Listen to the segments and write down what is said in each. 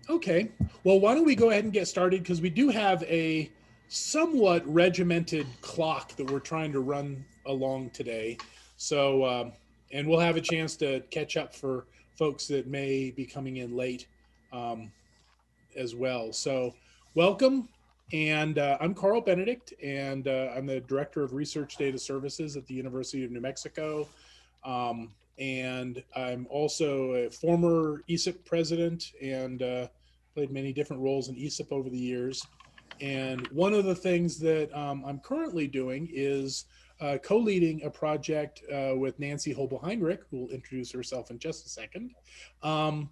Okay. Well, why don't we go ahead and get started because we do have a somewhat regimented clock that we're trying to run along today. So, and we'll have a chance to catch up for folks that may be coming in late um, as well. So, welcome. And I'm Carl Benedict, and I'm the Director of Research Data Services at the University of New Mexico. And I'm also a former ESIP president and played many different roles in ESIP over the years. And one of the things that I'm currently doing is co-leading a project with Nancy Hobel-Heinrich, who will introduce herself in just a second, um,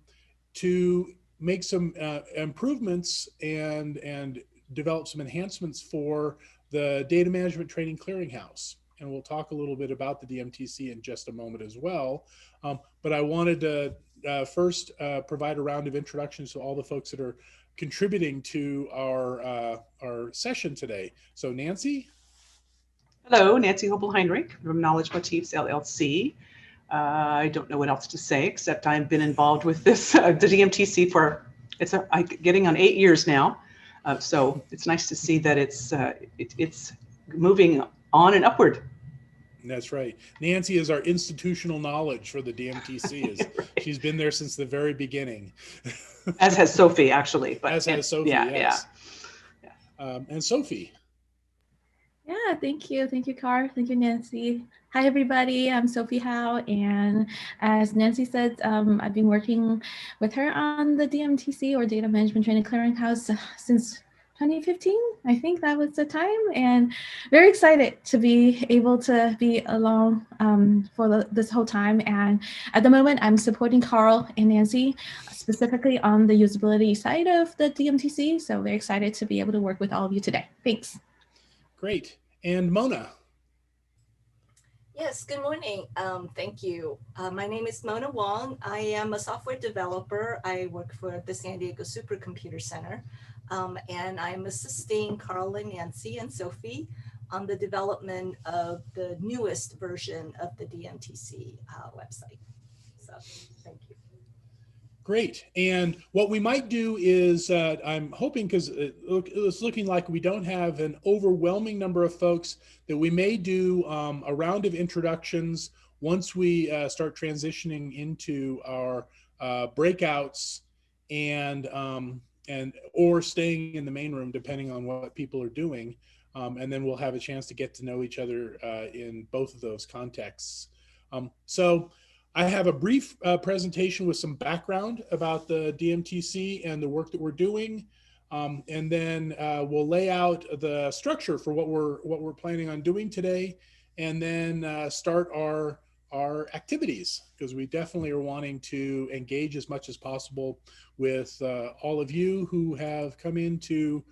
to make some improvements and develop some enhancements for the data management training clearinghouse. And we'll talk a little bit about the DMTC in just a moment as well. But I wanted to first provide a round of introductions to all the folks that are contributing to our session today. So Nancy. Hello, Nancy Hobel-Heinrich from Knowledge Motifs LLC. I don't know what else to say except I've been involved with this the DMTC for getting on 8 years now. So it's nice to see that it's moving on and upward. That's right. Nancy is our institutional knowledge for the DMTC. Is Right. she's been there since the very beginning. As has Sophie, actually. As has Sophie, Yeah, yeah. yes. And Sophie. Yeah, thank you. Thank you, Car. Thank you, Nancy. Hi, everybody. I'm Sophie Howe. And as Nancy said, I've been working with her on the DMTC or Data Management Training Clearinghouse since 2015. I think that was the time. And very excited to be able to be along for this whole time. And at the moment, I'm supporting Carl and Nancy specifically on the usability side of the DMTC. So very excited to be able to work with all of you today. Thanks. Great. And Mona. Yes, good morning. Thank you. My name is Mona Wong. I am a software developer. I work for the San Diego Supercomputer Center, and I'm assisting Carl and Nancy and Sophie on the development of the newest version of the DMTC website. So, thank you. Great. And what we might do is, I'm hoping, because it's looking like we don't have an overwhelming number of folks, that we may do a round of introductions once we start transitioning into our breakouts and or staying in the main room, depending on what people are doing. And then we'll have a chance to get to know each other in both of those contexts. So I have a brief presentation with some background about the DMTC and the work that we're doing. And then we'll lay out the structure for what we're planning on doing today, and then start our activities, because we definitely are wanting to engage as much as possible with all of you who have come in to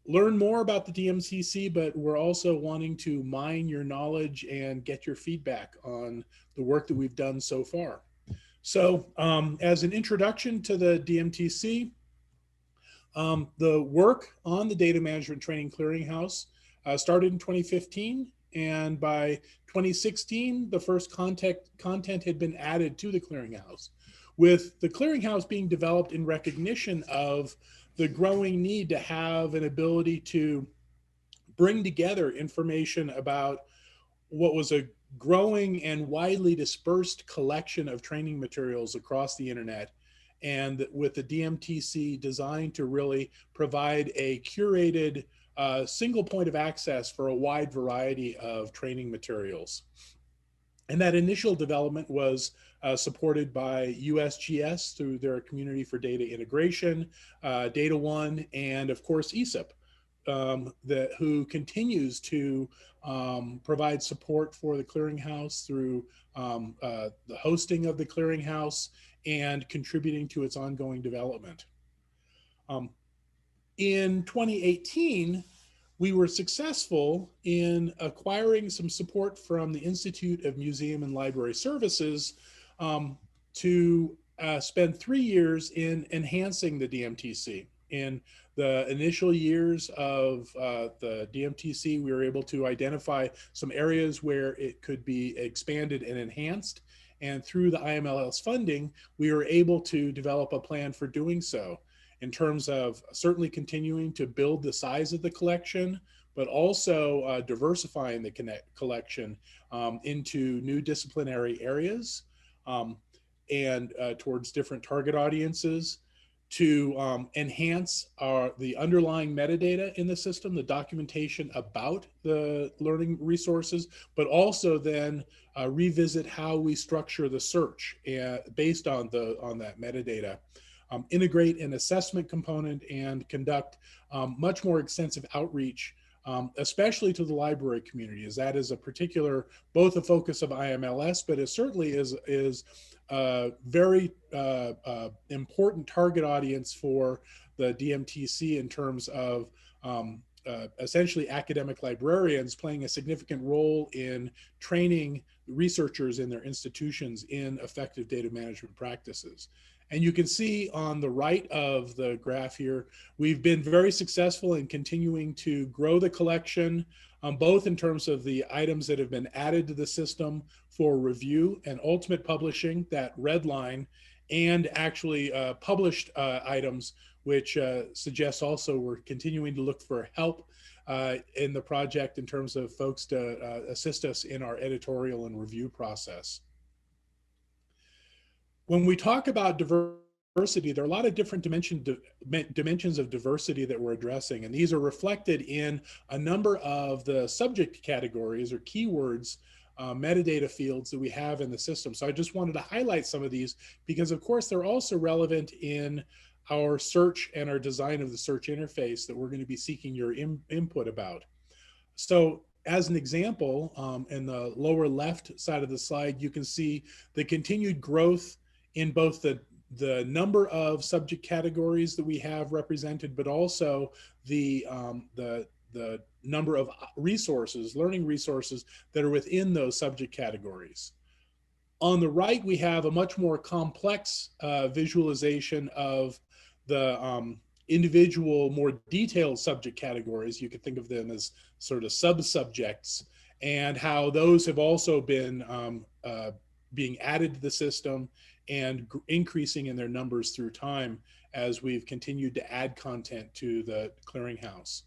learn more about the DMCC, but we're also wanting to mine your knowledge and get your feedback on the work that we've done so far. So as an introduction to the DMTC, the work on the Data Management Training Clearinghouse started in 2015, and by 2016, the first content had been added to the clearinghouse, with the clearinghouse being developed in recognition of the growing need to have an ability to bring together information about what was a growing and widely dispersed collection of training materials across the internet, and with the DMTC designed to really provide a curated single point of access for a wide variety of training materials. And that initial development was supported by USGS through their Community for Data Integration, Data One, and of course ESIP, who continues to provide support for the clearinghouse through the hosting of the clearinghouse and contributing to its ongoing development. In 2018, we were successful in acquiring some support from the Institute of Museum and Library Services to spend 3 years in enhancing the DMTC. In the initial years of the DMTC, we were able to identify some areas where it could be expanded and enhanced. And through the IMLS funding, we were able to develop a plan for doing so in terms of certainly continuing to build the size of the collection, but also diversifying the collection into new disciplinary areas and towards different target audiences, to enhance the underlying metadata in the system, the documentation about the learning resources, but also then revisit how we structure the search based on that metadata. Integrate an assessment component and conduct much more extensive outreach, especially to the library community, as that is a particular, both a focus of IMLS, but it certainly is a very important target audience for the DMTC in terms of essentially academic librarians playing a significant role in training researchers in their institutions in effective data management practices. And you can see on the right of the graph here, we've been very successful in continuing to grow the collection, both in terms of the items that have been added to the system for review and ultimate publishing, that red line, and actually published items, which suggests also we're continuing to look for help in the project in terms of folks to assist us in our editorial and review process. When we talk about diversity, there are a lot of different dimensions of diversity that we're addressing, and these are reflected in a number of the subject categories or keywords, metadata fields that we have in the system. So I just wanted to highlight some of these because, of course, they're also relevant in our search and our design of the search interface that we're going to be seeking your input about. So as an example, in the lower left side of the slide, you can see the continued growth in both the number of subject categories that we have represented, but also the number of resources, learning resources that are within those subject categories. On the right, we have a much more complex visualization of the individual, more detailed subject categories. You could think of them as sort of sub-subjects, and how those have also been being added to the system and increasing in their numbers through time as we've continued to add content to the clearinghouse.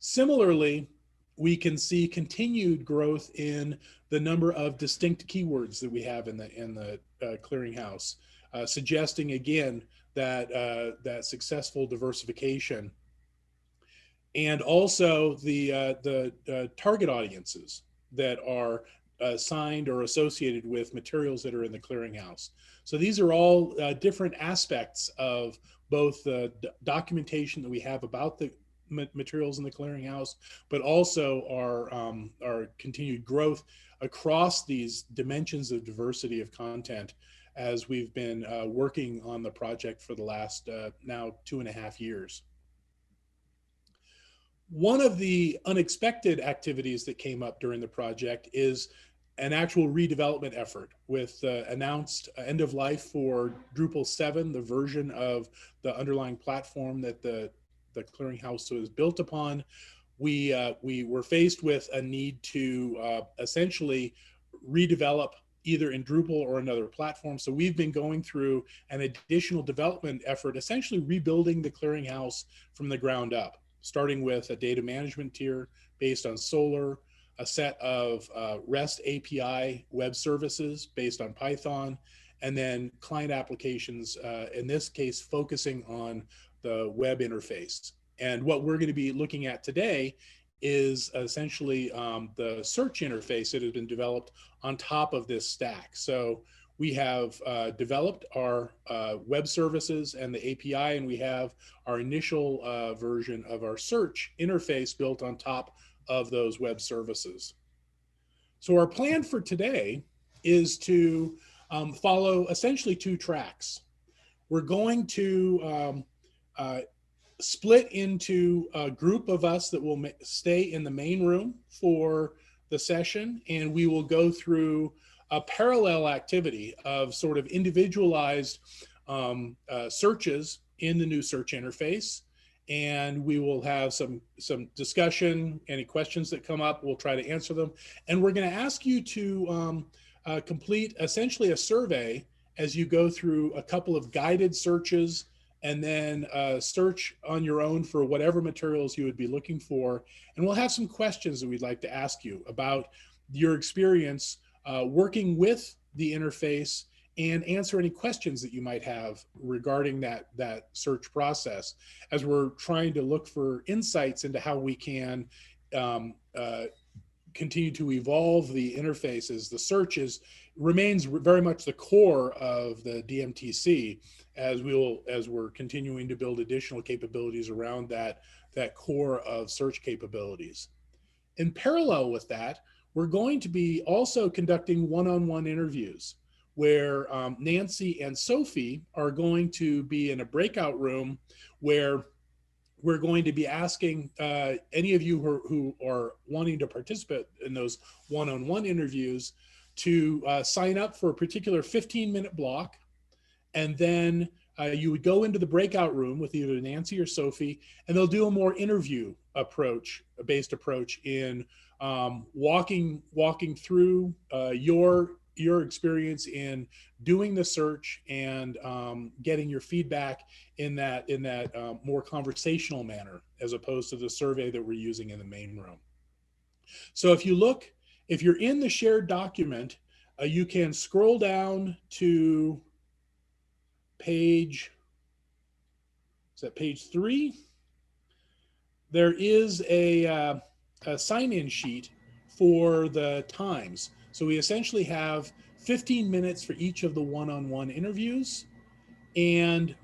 Similarly, we can see continued growth in the number of distinct keywords that we have in the clearinghouse, suggesting again that that successful diversification, and also the target audiences that are assigned or associated with materials that are in the clearinghouse. So these are all different aspects of both the documentation that we have about the materials in the clearinghouse, but also our continued growth across these dimensions of diversity of content as we've been working on the project for the last now 2.5 years. One of the unexpected activities that came up during the project is an actual redevelopment effort with announced end of life for Drupal 7, the version of the underlying platform that the clearinghouse was built upon. We were faced with a need to essentially redevelop either in Drupal or another platform. So we've been going through an additional development effort, essentially rebuilding the clearinghouse from the ground up, starting with a data management tier based on Solr, a set of REST API web services based on Python, and then client applications, in this case, focusing on the web interface. And what we're going to be looking at today is essentially the search interface that has been developed on top of this stack. So we have developed our web services and the API, and we have our initial version of our search interface built on top of those web services. So our plan for today is to follow essentially 2 tracks. We're going to split into a group of us that will stay in the main room for the session, and we will go through a parallel activity of sort of individualized searches in the new search interface. And we will have some discussion. Any questions that come up, we'll try to answer them. And we're going to ask you to complete essentially a survey as you go through a couple of guided searches, and then search on your own for whatever materials you would be looking for. And we'll have some questions that we'd like to ask you about your experience working with the interface, and answer any questions that you might have regarding that search process, as we're trying to look for insights into how we can continue to evolve the interfaces. The searches remains very much the core of the DMTC, as we're continuing to build additional capabilities around that core of search capabilities. In parallel with that, we're going to be also conducting one-on-one interviews, where Nancy and Sophie are going to be in a breakout room, where we're going to be asking any of you who are wanting to participate in those one-on-one interviews to sign up for a particular 15-minute block. And then you would go into the breakout room with either Nancy or Sophie, and they'll do a more interview based approach in walking through your experience in doing the search, and getting your feedback in that more conversational manner, as opposed to the survey that we're using in the main room. So if you're in the shared document, you can scroll down to page 3. There is a sign-in sheet for the times. So we essentially have 15 minutes for each of the one-on-one interviews. And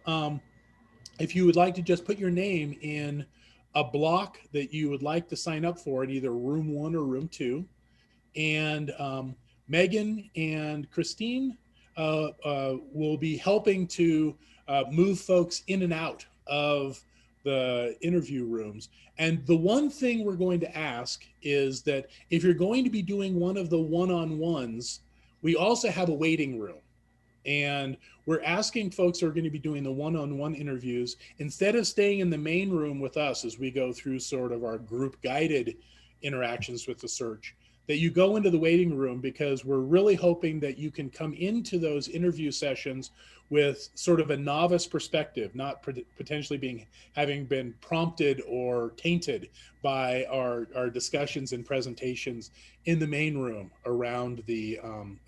if you would like to just put your name in a block that you would like to sign up for in either room 1 or room 2, and Megan and Christine will be helping to move folks in and out of the interview rooms. And the one thing we're going to ask is that if you're going to be doing one of the one-on-ones, we also have a waiting room. And we're asking folks who are going to be doing the one-on-one interviews, instead of staying in the main room with us as we go through sort of our group guided interactions with the search, that you go into the waiting room, because we're really hoping that you can come into those interview sessions with sort of a novice perspective, not potentially having been prompted or tainted by our discussions and presentations in the main room around the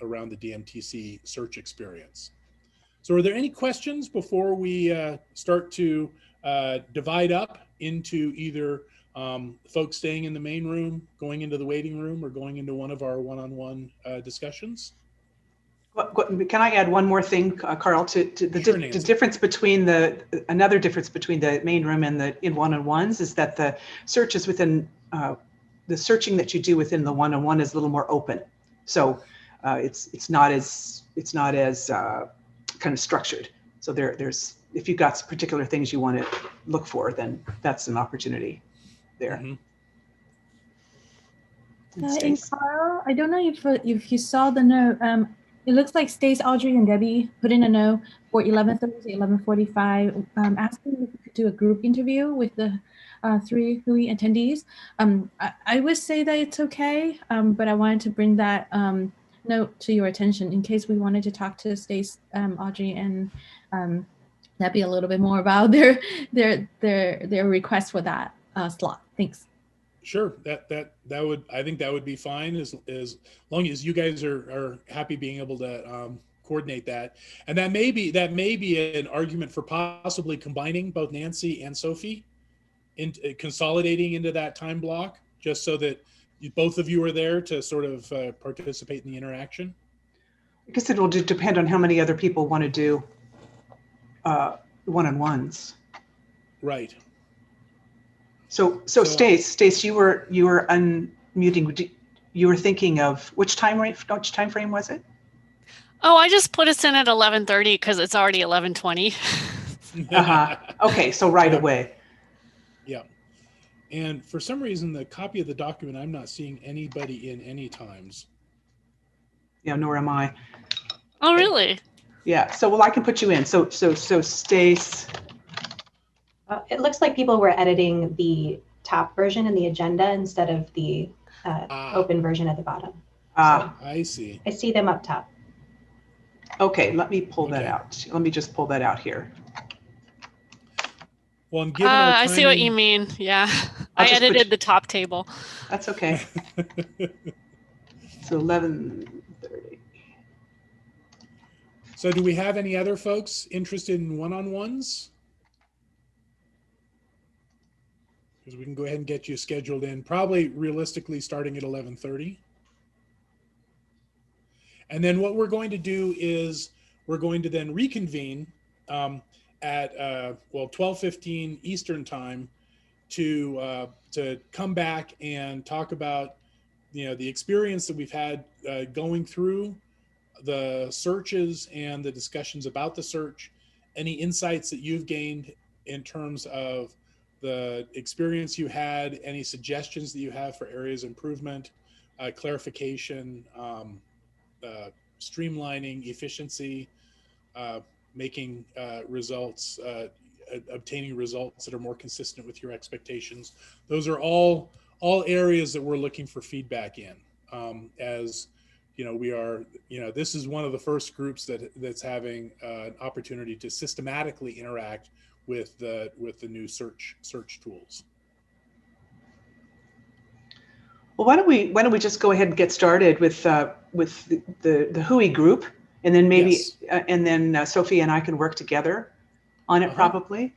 DMTC search experience. So are there any questions before we start to divide up into either folks staying in the main room, going into the waiting room, or going into one of our one-on-one discussions? Can I add one more thing, Carl, to the difference between another difference between the main room and the one-on-ones is that the searches within the searching that you do within the one-on-one is a little more open. So it's not as kind of structured. So there's if you've got particular things you want to look for, then that's an opportunity there. Mm-hmm. And Carl, I don't know if you saw the note. It looks like Stace, Audrey, and Debbie put in a note for 11:30 to 11:45, asking if we could do a group interview with the 3 WHOI attendees. I would say that it's okay, but I wanted to bring that note to your attention in case we wanted to talk to Stace, Audrey, and Debbie a little bit more about their request for that slot. Thanks. Sure, I think that would be fine, as long as you guys are happy being able to coordinate that. And that may be an argument for possibly combining both Nancy and Sophie, consolidating into that time block, just so that both of you are there to sort of participate in the interaction. I guess it will depend on how many other people want to do one-on-ones. Right. So Stace, you were unmuting. You were thinking of which time frame was it? Oh, I just put us in at 11:30 because it's already 11:20. Okay, so right away. Yeah. And for some reason, the copy of the document, I'm not seeing anybody in any times. Yeah, nor am I. Oh, really? Yeah. So well, I can put you in. So Stace. It looks like people were editing the top version in the agenda instead of the open version at the bottom. Ah, I see. I see them up top. okay, let me pull that Okay. out. Let me just pull that out here. Well, and given our I see what you timing, mean. Yeah. I'll I just put- edited the top table. That's okay. So 11:30. so do we have any other folks interested in one-on-ones? Because we can go ahead and get you scheduled in, probably realistically starting at 11:30. And then what we're going to do is we're going to then reconvene at 12:15 Eastern time to come back and talk about the experience that we've had going through the searches and the discussions about the search, any insights that you've gained in terms of the experience you had, any suggestions that you have for areas of improvement, clarification, streamlining, efficiency, making results, obtaining results that are more consistent with your expectations. Those are all areas that we're looking for feedback in. As we are, this is one of the first groups that's having an opportunity to systematically interact with the new search tools. Well, why don't we just go ahead and get started with the WHOI group, and then maybe Yes. Sophie and I can work together on it probably.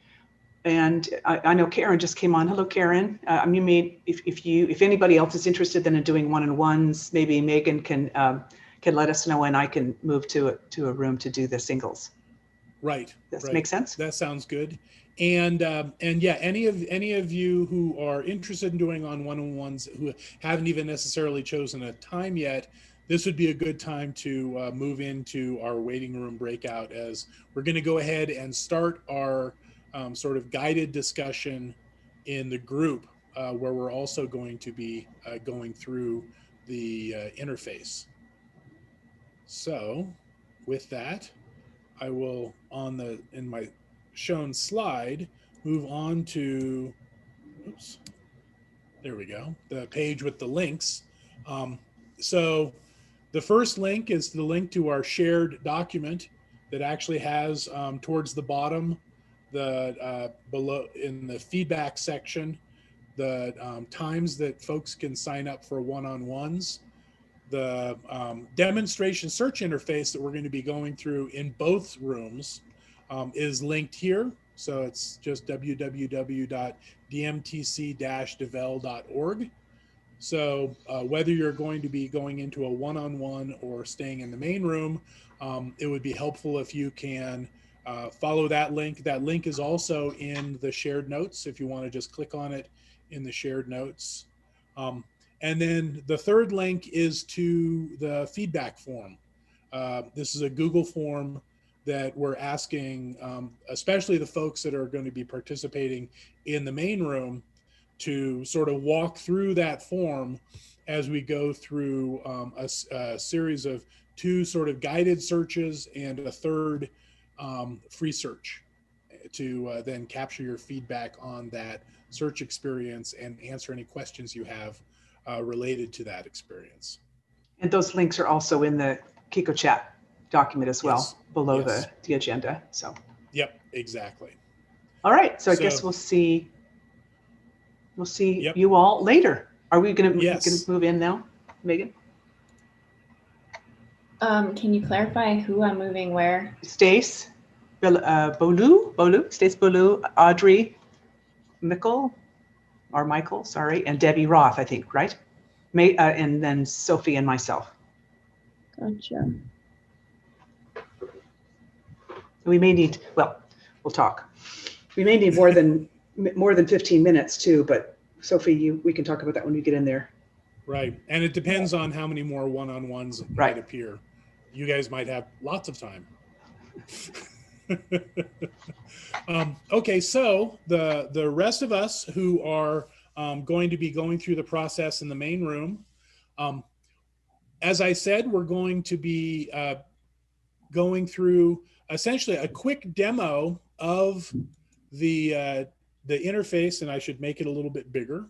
And I know Karen just came on. Hello, Karen. You may, if anybody else is interested then in doing one-on-ones, maybe Megan can let us know, and I can move to a room to do the singles. Right. Does right. make sense? That sounds good. And yeah, any of you who are interested in doing on one-on-ones who haven't even necessarily chosen a time yet, this would be a good time to move into our waiting room breakout, as we're going to go ahead and start our sort of guided discussion in the group, where we're also going to be going through the interface. So with that, I will, in my shown slide, move on to, oops, there we go, the page with the links. So the first link is the link to our shared document that actually has towards the bottom, below in the feedback section, the times that folks can sign up for one-on-ones. The demonstration search interface that we're going to be going through in both rooms is linked here. So it's just www.dmtc-devel.org. So whether you're going to be going into a one-on-one or staying in the main room, it would be helpful if you can follow that link. That link is also in the shared notes if you want to just click on it in the shared notes. And then the third link is to the feedback form. This is a Google form that we're asking, especially the folks that are going to be participating in the main room, to sort of walk through that form as we go through a series of 2 sort of guided searches and a third free search, to then capture your feedback on that search experience and answer any questions you have related to that experience. And those links are also in the Kiko chat document as well, Yes. below Yes. the agenda. So. Yep, exactly. All right. So I guess we'll see Yep. you all later. Are we going Yes. to move in now, Megan? Can you clarify who I'm moving where? Stace, Stace Bolu, Audrey Michael, sorry, and Debbie Roth, I think, right? And then Sophie and myself. Gotcha. We may need, well, we'll talk. We may need more than 15 minutes too, but Sophie, we can talk about that when we get in there. Right. And it depends on how many more one-on-ones might appear. You guys might have lots of time. Okay, so the rest of us who are going to be going through the process in the main room, as I said, we're going to be going through essentially a quick demo of the interface, and I should make it a little bit bigger.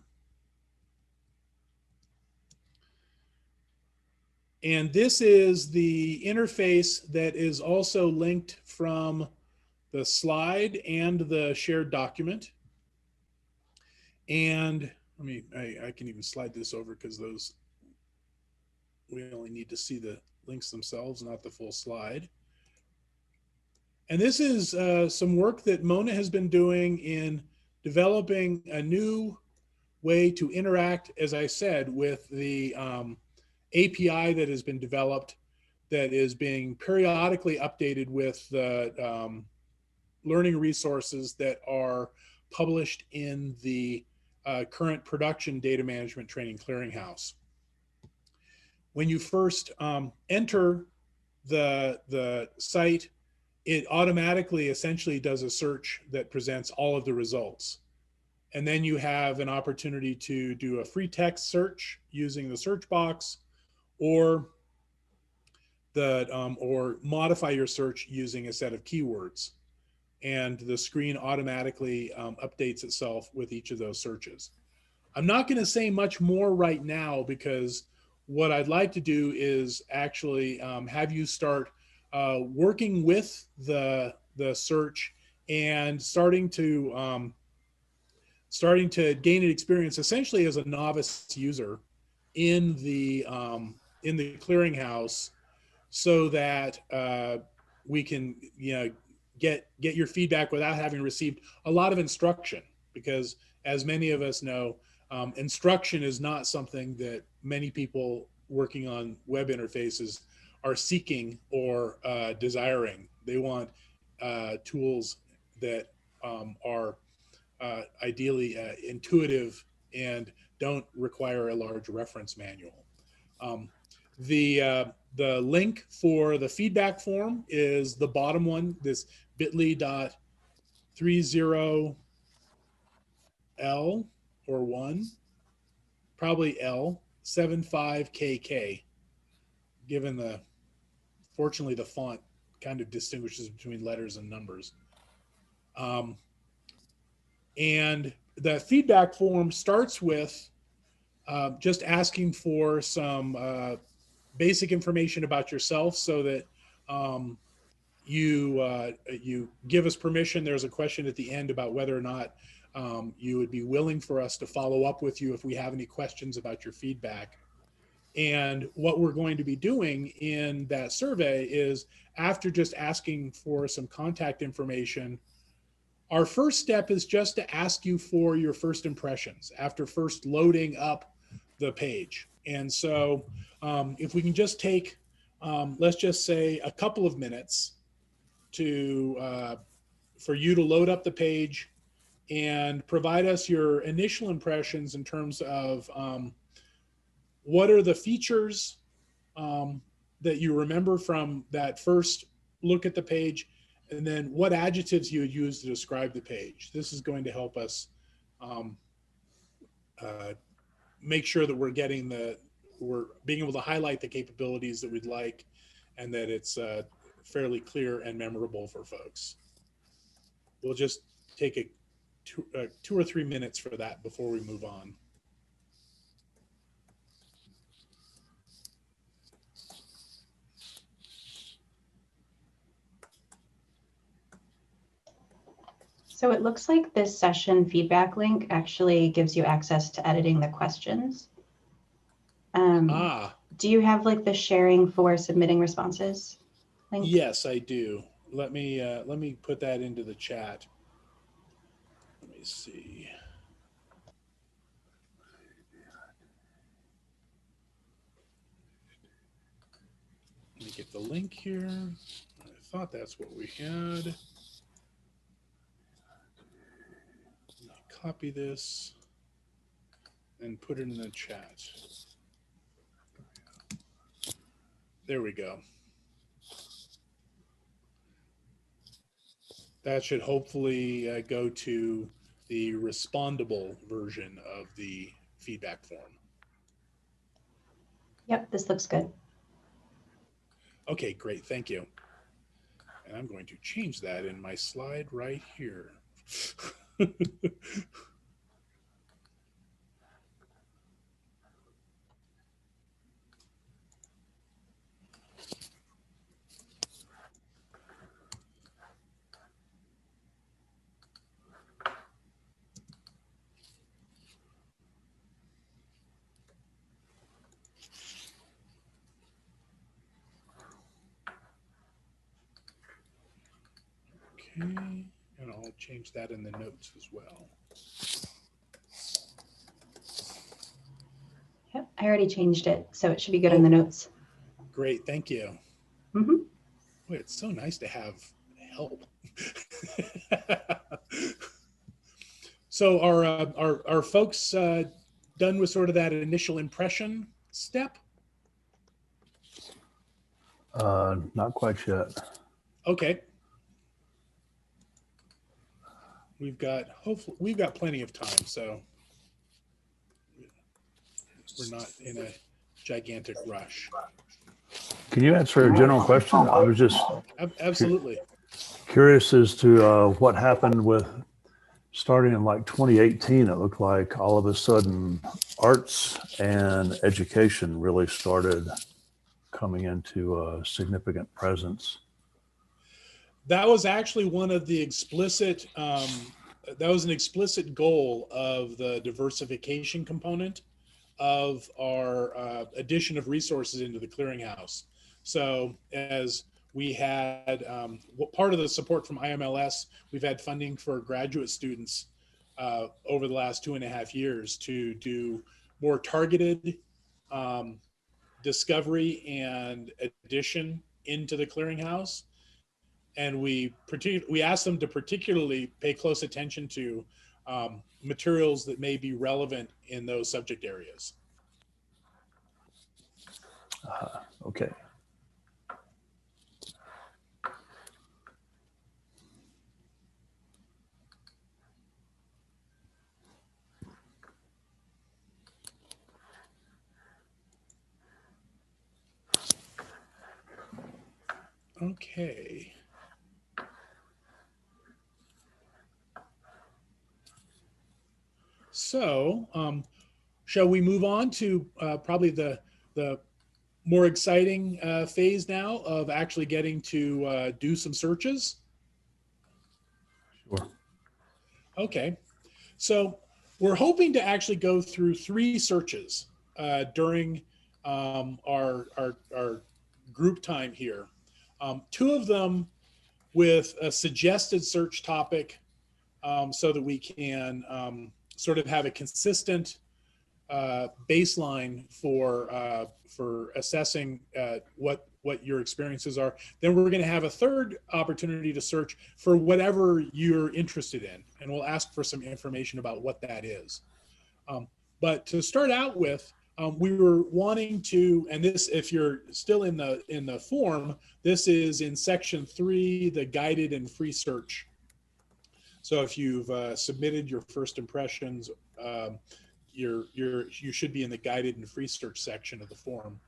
And this is the interface that is also linked from the slide and the shared document. And I can even slide this over because those, we only need to see the links themselves, not the full slide. And this is some work that Mona has been doing in developing a new way to interact, as I said, with the API that has been developed that is being periodically updated with the learning resources that are published in the current production data management training clearinghouse. When you first enter the site, it automatically essentially does a search that presents all of the results. And then you have an opportunity to do a free text search using the search box, or or modify your search using a set of keywords. And the screen automatically updates itself with each of those searches. I'm not going to say much more right now because what I'd like to do is actually have you start working with the search and starting to gain an experience essentially as a novice user in the clearinghouse, so that we can get your feedback without having received a lot of instruction. Because as many of us know, instruction is not something that many people working on web interfaces are seeking or desiring. They want tools that are ideally intuitive and don't require a large reference manual. The link for the feedback form is the bottom one, this bit.ly.30L or 1, probably L, 75KK, given fortunately the font kind of distinguishes between letters and numbers. And the feedback form starts with just asking for some basic information about yourself, so that you give us permission. There's a question at the end about whether or not you would be willing for us to follow up with you if we have any questions about your feedback. And what we're going to be doing in that survey is, after just asking for some contact information, our first step is just to ask you for your first impressions after first loading up the page. And so if we can just take, let's just say, a couple of minutes for you to load up the page and provide us your initial impressions in terms of what are the features that you remember from that first look at the page, and then what adjectives you would use to describe the page. This is going to help us make sure that we're being able to highlight the capabilities that we'd like, and that it's fairly clear and memorable for folks. We'll just take 2 or 3 minutes for that before we move on. So it looks like this session feedback link actually gives you access to editing the questions. Do you have like the sharing for submitting responses link? Yes, I do. Let me put that into the chat. Let me see. Let me get the link here. I thought that's what we had. Copy this and put it in the chat. There we go. That should hopefully go to the respondable version of the feedback form. Yep, this looks good. Okay, great, thank you. And I'm going to change that in my slide right here. Okay, and I'll change that in the notes as well. Yep, I already changed it, so it should be good Oh. in the notes. Great, thank you. Mm-hmm. Boy, it's so nice to have help. So are folks done with sort of that initial impression step? Not quite yet. Okay. We've got plenty of time, so we're not in a gigantic rush. Can you answer a general question? I was just Absolutely. curious as to what happened with starting in like 2018. It looked like all of a sudden arts and education really started coming into a significant presence. That was actually one of the explicit, that was an explicit goal of the diversification component of our addition of resources into the clearinghouse. So as we had part of the support from IMLS, we've had funding for graduate students over the last 2.5 years to do more targeted discovery and addition into the clearinghouse. And we asked them to particularly pay close attention to materials that may be relevant in those subject areas. Okay. Okay. So, shall we move on to probably the more exciting phase now of actually getting to do some searches? Sure. Okay. So we're hoping to actually go through 3 searches during our group time here. 2 of them with a suggested search topic so that we can sort of have a consistent baseline for assessing what your experiences are. Then we're going to have a third opportunity to search for whatever you're interested in, and we'll ask for some information about what that is. But to start out with, we were wanting to, and this, if you're still in the form, this is in section 3, the guided and free search. So if you've submitted your first impressions, you should be in the guided and free search section of the form.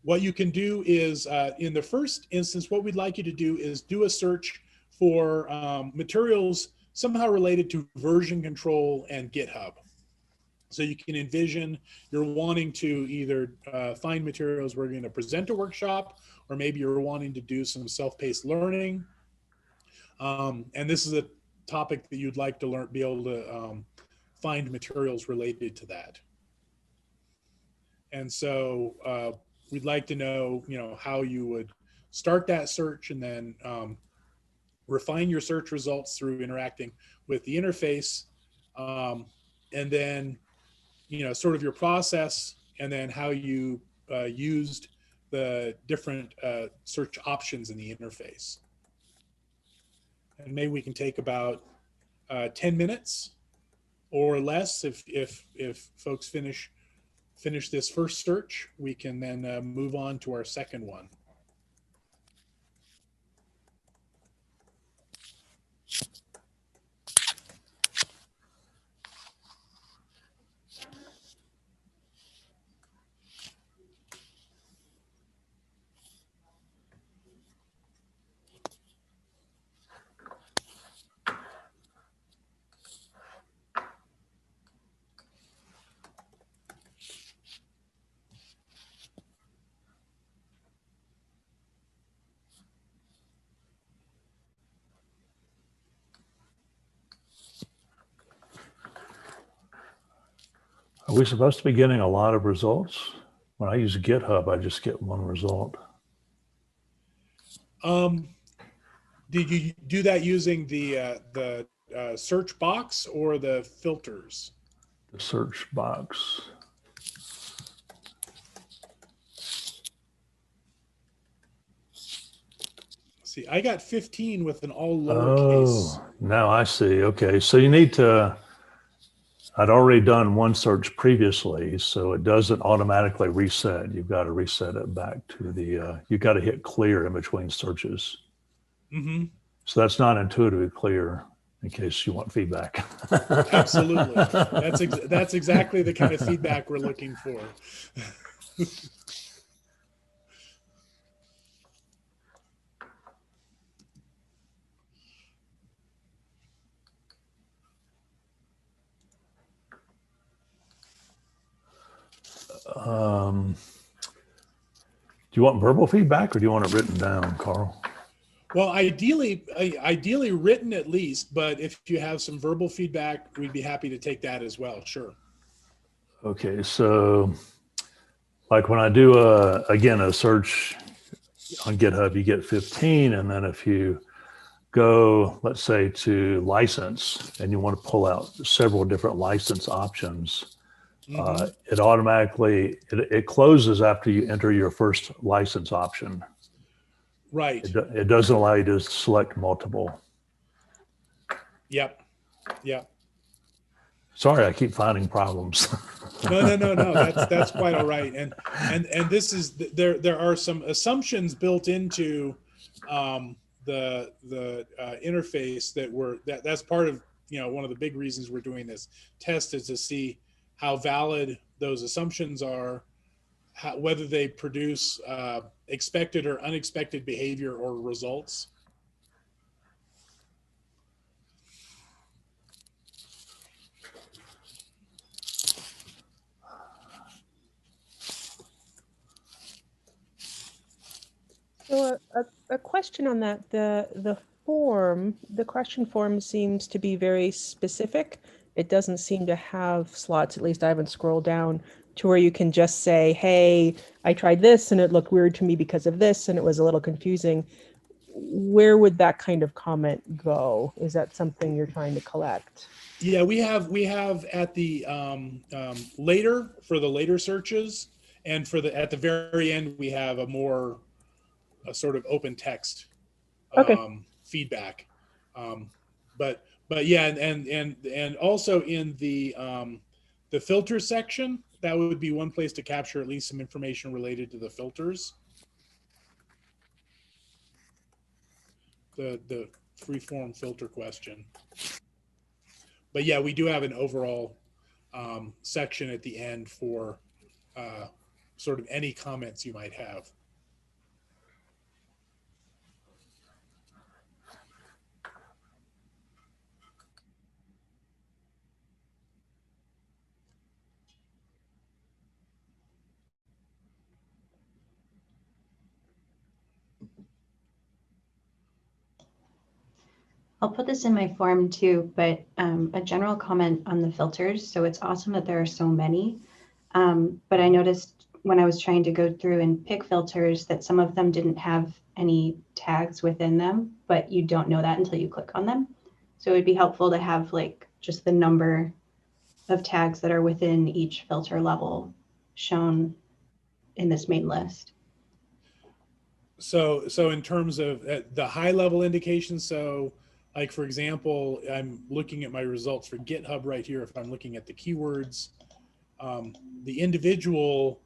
What you can do is, in the first instance, what we'd like you to do is do a search for materials somehow related to version control and GitHub. So you can envision you're wanting to either find materials where you're going to present a workshop, or maybe you're wanting to do some self-paced learning. And this is a topic that you'd like to be able to find materials related to that. And so we'd like to know, how you would start that search, and then refine your search results through interacting with the interface, and then, sort of your process, and then how you used the different search options in the interface. And maybe we can take about 10 minutes or less. If folks finish this first search, we can then move on to our second one. Are we supposed to be getting a lot of results? When I use GitHub, I just get one result. Did you do that using the search box or the filters? The search box. See, I got 15 with an all lowercase. Oh, now I see. Okay, so you need to, I'd already done one search previously, so it doesn't automatically reset. You've got to reset it back to the, you've got to hit clear in between searches. Mm-hmm. So that's not intuitively clear in case you want feedback. Absolutely. That's exactly the kind of feedback we're looking for. Do you want verbal feedback or do you want it written down, Carl? Well, ideally written at least, but if you have some verbal feedback, we'd be happy to take that as well. Sure. Okay, so like when I do again a search on GitHub, you get 15, and then if you go, let's say, to license, and you want to pull out several different license options, it automatically it closes after you enter your first license option. Right. It doesn't allow you to select multiple. Yep. Yep. Sorry, I keep finding problems. No. That's quite all right. And this is there are some assumptions built into the interface that's part of one of the big reasons we're doing this test is to see how valid those assumptions are, whether they produce expected or unexpected behavior or results. So a question on that, the question form seems to be very specific. It doesn't seem to have slots, at least I haven't scrolled down to where you can just say, hey, I tried this and it looked weird to me because of this and it was a little confusing. Where would that kind of comment go? Is that something you're trying to collect? Yeah, we have at the later for the later searches, and for at the very end we have a sort of open text feedback. But yeah, and also in the filter section, that would be one place to capture at least some information related to the filters. The free-form filter question. But yeah, we do have an overall section at the end for sort of any comments you might have. I'll put this in my form too, but a general comment on the filters. So it's awesome that there are so many, but I noticed when I was trying to go through and pick filters that some of them didn't have any tags within them, but you don't know that until you click on them. So it would be helpful to have like just the number of tags that are within each filter level shown in this main list. So in terms of the high level indications, so like for example, I'm looking at my results for GitHub right here. If I'm looking at the keywords, the individual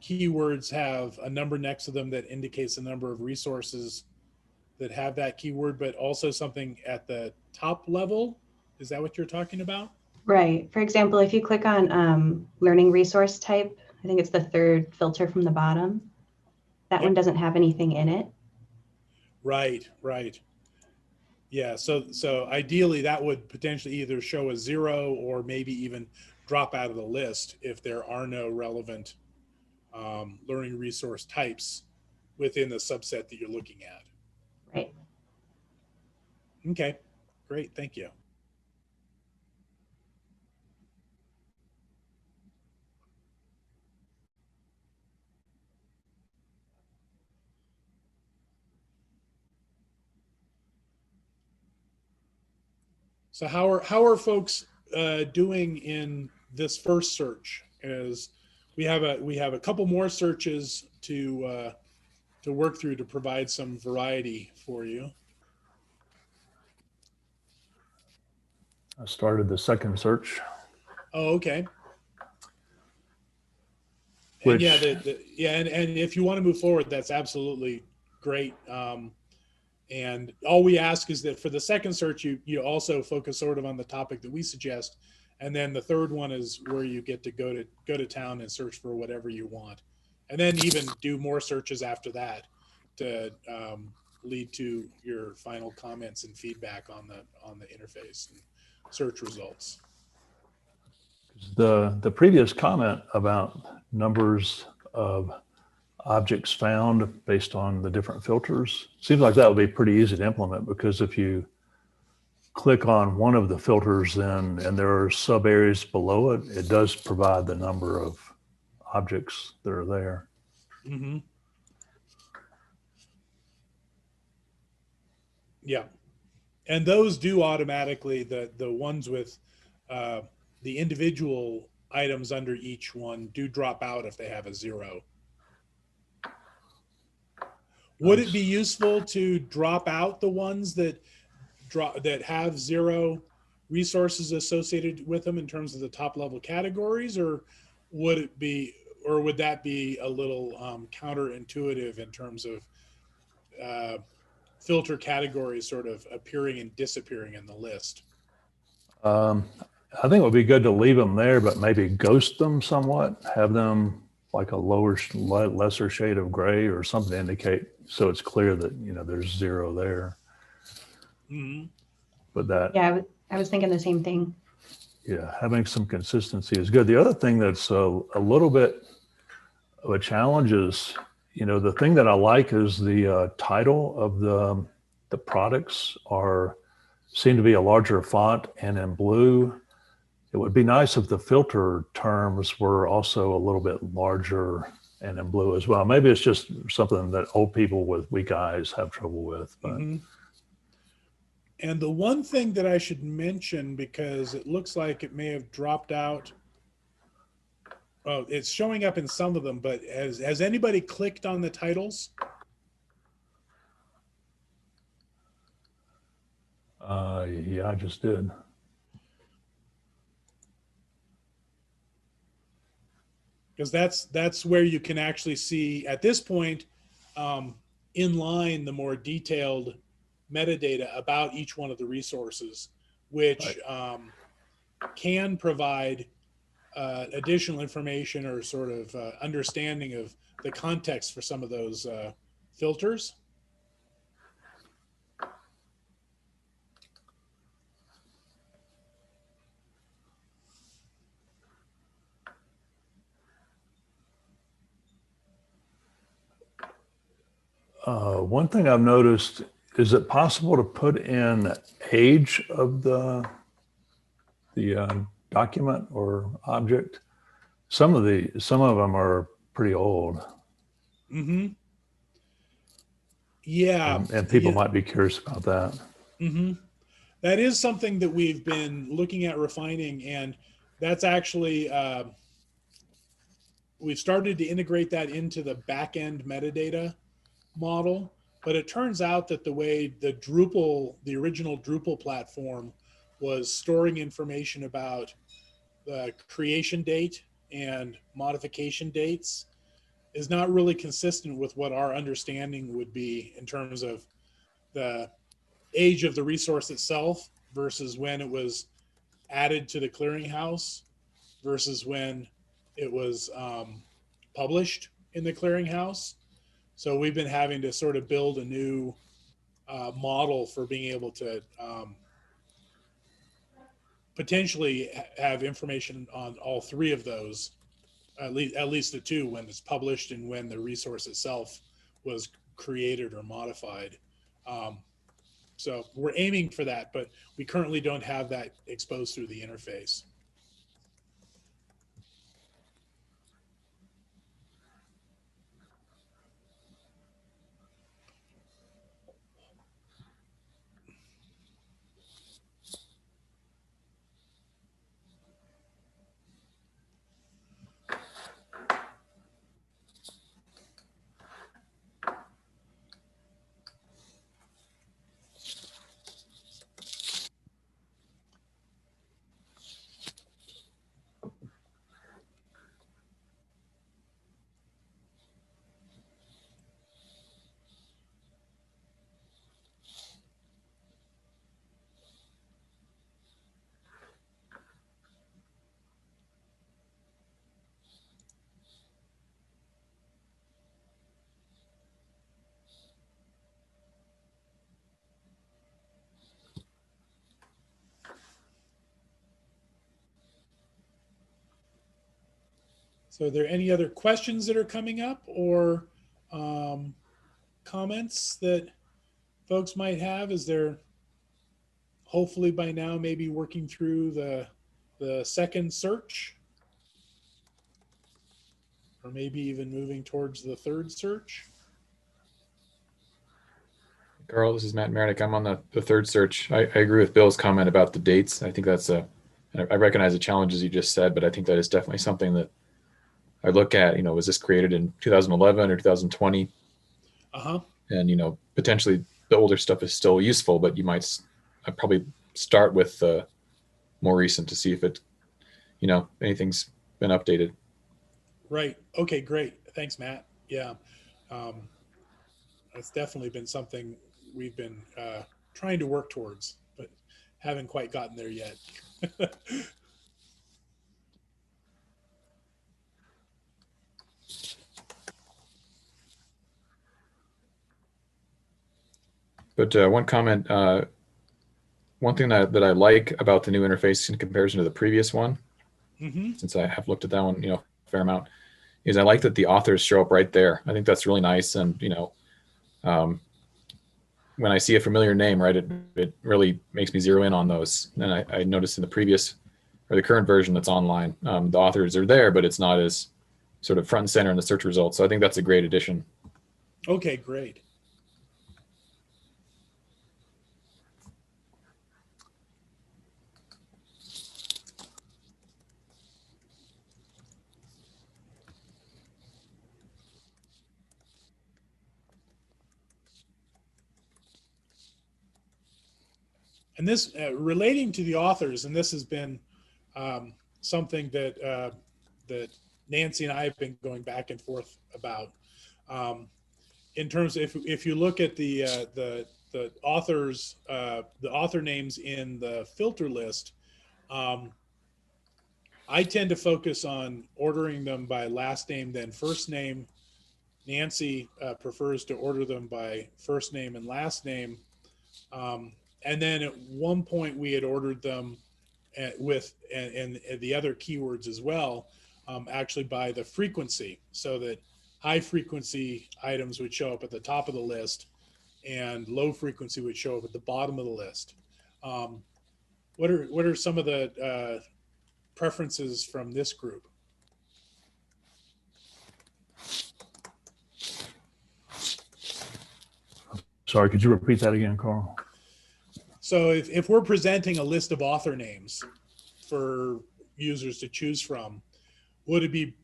keywords have a number next to them that indicates the number of resources that have that keyword, but also something at the top level. Is that what you're talking about? Right. For example, if you click on learning resource type, I think it's the third filter from the bottom. That one doesn't have anything in it. Right. Yeah, so ideally that would potentially either show a 0 or maybe even drop out of the list if there are no relevant learning resource types within the subset that you're looking at. Right. Okay, great, thank you. So how are folks doing in this first search? As we have a couple more searches to work through to provide some variety for you. I started the second search. Oh, okay. Which, and and if you want to move forward, that's absolutely great. And all we ask is that for the second search, you also focus sort of on the topic that we suggest, and then the third one is where you get to go to town and search for whatever you want, and then even do more searches after that to lead to your final comments and feedback on the interface and search results. the previous comment about numbers of objects found based on the different filters seems like that would be pretty easy to implement, because if you click on one of the filters then and there are sub areas below it, it does provide the number of objects that are there. Mm-hmm. Yeah, and those do automatically, the ones with the individual items under each one do drop out if they have a 0. Would it be useful to drop out the ones that have 0 resources associated with them in terms of the top level categories, or would that be a little counterintuitive in terms of filter categories sort of appearing and disappearing in the list? I think it would be good to leave them there, but maybe ghost them somewhat, have them like a lesser shade of gray or something to indicate, so it's clear that, you know, there's 0 there. Mm-hmm. But that, Yeah, I was thinking the same thing. yeah, having some consistency is good. The other thing that's a little bit of a challenge is, you know, the thing that I like is the title of the products seem to be a larger font and in blue. It would be nice if the filter terms were also a little bit larger and in blue as well. Maybe it's just something that old people with weak eyes have trouble with. But. Mm-hmm. And the one thing that I should mention, because it looks like it may have dropped out. Oh, it's showing up in some of them, but has anybody clicked on the titles? Yeah, I just did. Because that's where you can actually see at this point in line the more detailed metadata about each one of the resources, which can provide additional information or sort of understanding of the context for some of those filters. One thing I've noticed, is it possible to put in age of the document or object? Some of them are pretty old. Mm-hmm. Yeah. And people might be curious about that. Mm-hmm. That is something that we've been looking at refining, and that's actually we've started to integrate that into the back-end metadata model. But it turns out that the way the original Drupal platform was storing information about the creation date and modification dates is not really consistent with what our understanding would be in terms of the age of the resource itself versus when it was added to the clearinghouse versus when it was published in the clearinghouse. So we've been having to sort of build a new model for being able to potentially have information on all 3 of those, at least the 2, when it's published and when the resource itself was created or modified. So we're aiming for that, but we currently don't have that exposed through the interface. So are there any other questions that are coming up or comments that folks might have? Is there hopefully by now maybe working through the second search? Or maybe even moving towards the third search? Carl, this is Matt Merrick. I'm on the third search. I agree with Bill's comment about the dates. I think that's I recognize the challenges you just said, but I think that is definitely something that I look at, was this created in 2011 or 2020? Uh-huh. And, potentially the older stuff is still useful, but I'd probably start with the more recent to see if it, anything's been updated. Right. Okay, great. Thanks, Matt. Yeah. That's definitely been something we've been trying to work towards, but haven't quite gotten there yet. But one comment, one thing that I like about the new interface in comparison to the previous one, since I have looked at that one, a fair amount, is I like that the authors show up right there. I think that's really nice. And, when I see a familiar name, right, it really makes me zero in on those. And I noticed in the previous or the current version that's online, the authors are there, but it's not as sort of front and center in the search results. So I think that's a great addition. Okay, great. And this relating to the authors, and this has been something that that Nancy and I have been going back and forth about. In terms of if you look at the authors, the author names in the filter list, I tend to focus on ordering them by last name, then first name. Nancy prefers to order them by first name and last name. And then at one point we had ordered them with and the other keywords as well, actually by the frequency, so that high frequency items would show up at the top of the list and low frequency would show up at the bottom of the list. What are some of the preferences from this group? Sorry, could you repeat that again, Carl? So if we're presenting a list of author names for users to choose from, would it be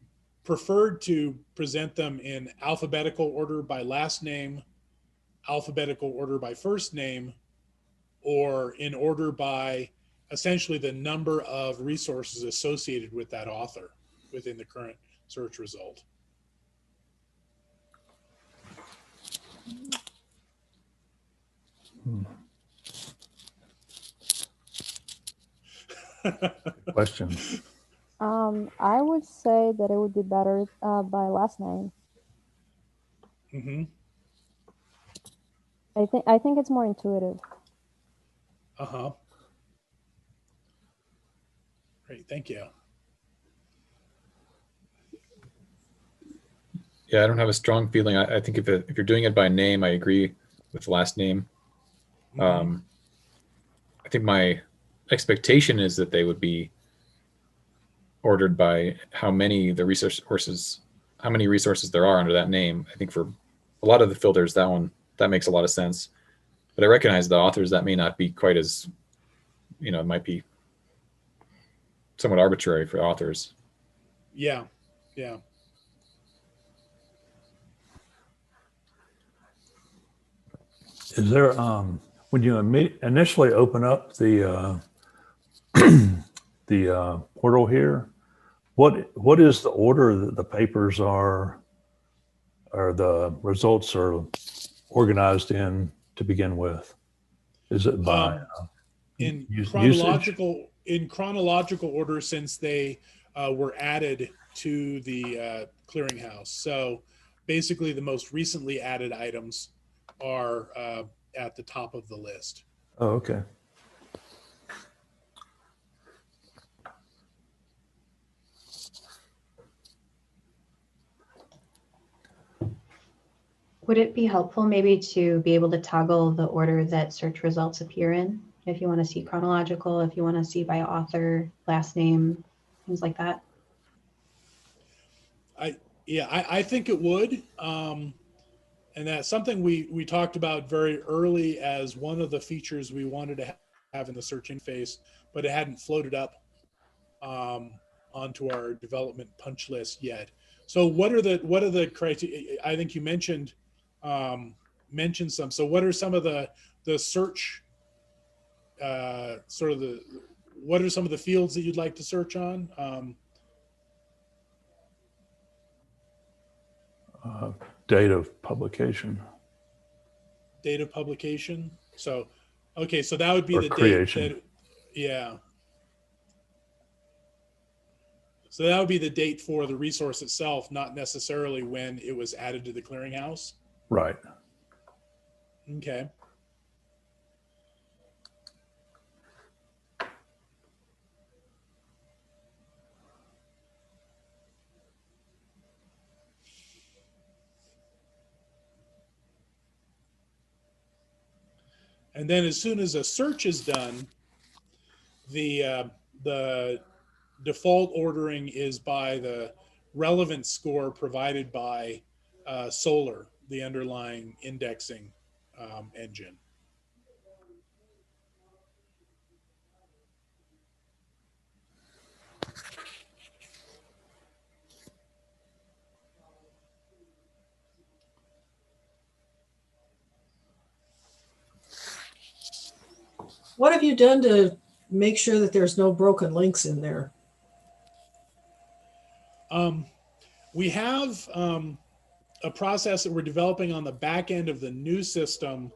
preferred to present them in alphabetical order by last name, alphabetical order by first name, or in order by essentially the number of resources associated with that author within the current search result? Question. I would say that it would be better by last name. Mm-hmm. I think it's more intuitive. Uh-huh. Great, thank you. Yeah, I don't have a strong feeling. I think if you're doing it by name, I agree with last name. Mm-hmm. I think my expectation is that they would be ordered by how many resources there are under that name. I think for a lot of the filters, that makes a lot of sense. But I recognize the authors that may not be quite as, it might be somewhat arbitrary for authors. Yeah, yeah. Is there, when you initially open up the the portal here, what is the order that the papers are, or the results are organized in to begin with? Is it by in usage? chronological order, since they were added to the clearinghouse? So basically the most recently added items are at the top of the list. Oh, okay. Would it be helpful maybe to be able to toggle the order that search results appear in? If you want to see chronological, if you want to see by author, last name, things like that? I think it would. And that's something we talked about very early as one of the features we wanted to have in the search interface, but it hadn't floated up onto our development punch list yet. So what are the criteria? I think you mentioned some. So what are some of the search what are some of the fields that you'd like to search on? Date of publication. Date of publication. So, okay, so that would be Or the creation. date that, yeah. So that would be the date for the resource itself, not necessarily when it was added to the clearinghouse. Right. Okay. And then as soon as a search is done, the default ordering is by the relevance score provided by Solar, the underlying indexing engine. What have you done to make sure that there's no broken links in there? We have a process that we're developing on the back end of the new system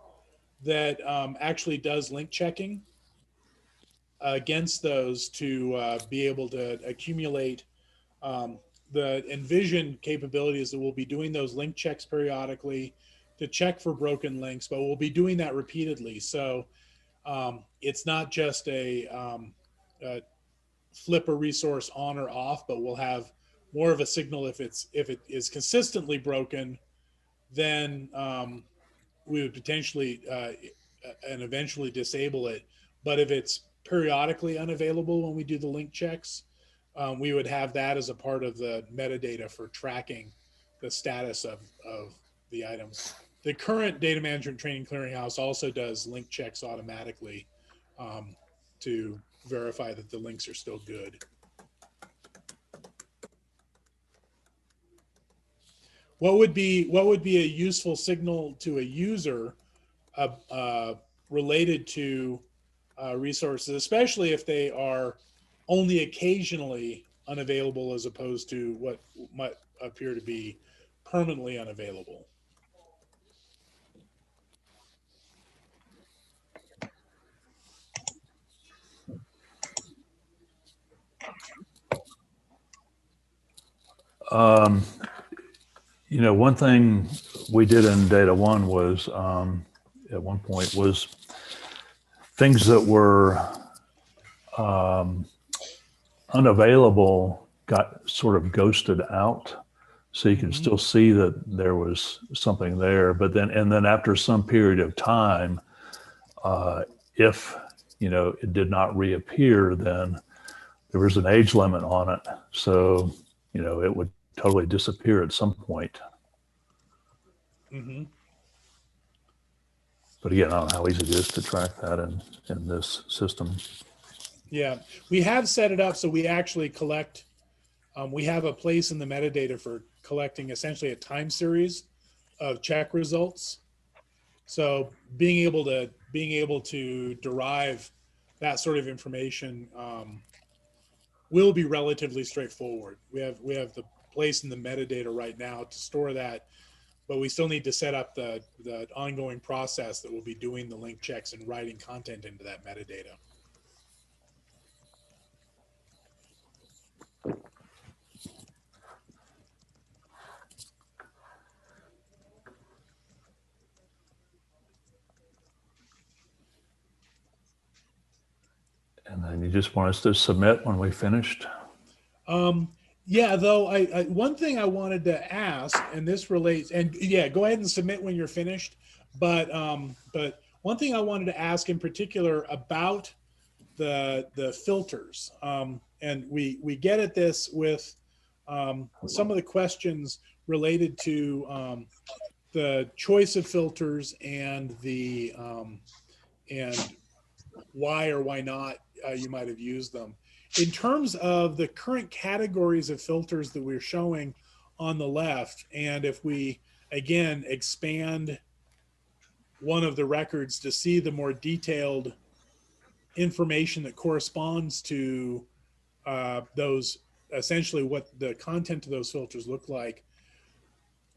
that actually does link checking against those to be able to accumulate the envisioned capabilities that we'll be doing those link checks periodically to check for broken links, but we'll be doing that repeatedly. So it's not just a flip a resource on or off, but we'll have more of a signal if it is consistently broken, then we would potentially and eventually disable it. But if it's periodically unavailable when we do the link checks, we would have that as a part of the metadata for tracking the status of the items. The current data management training clearinghouse also does link checks automatically to verify that the links are still good. What would be a useful signal to a user related to resources, especially if they are only occasionally unavailable as opposed to what might appear to be permanently unavailable? You know, one thing we did in Data One was at one point was things that were unavailable got sort of ghosted out. So you can still see that there was something there, but then after some period of time, if it did not reappear, then there was an age limit on it. So it would totally disappear at some point. Mm-hmm. But again, I don't know how easy it is to track that in this system. Yeah, we have set it up so we actually collect. We have a place in the metadata for collecting essentially a time series of check results. So being able to derive that sort of information will be relatively straightforward. We have the place in the metadata right now to store that, but we still need to set up the ongoing process that will be doing the link checks and writing content into that metadata. And then you just want us to submit when we finished? Yeah, though one thing I wanted to ask, and this relates, and yeah, go ahead and submit when you're finished. But one thing I wanted to ask in particular about the filters, and we get at this with some of the questions related to the choice of filters and the and why or why not you might have used them. In terms of the current categories of filters that we're showing on the left, and if we again expand one of the records to see the more detailed information that corresponds to those, essentially what the content of those filters look like,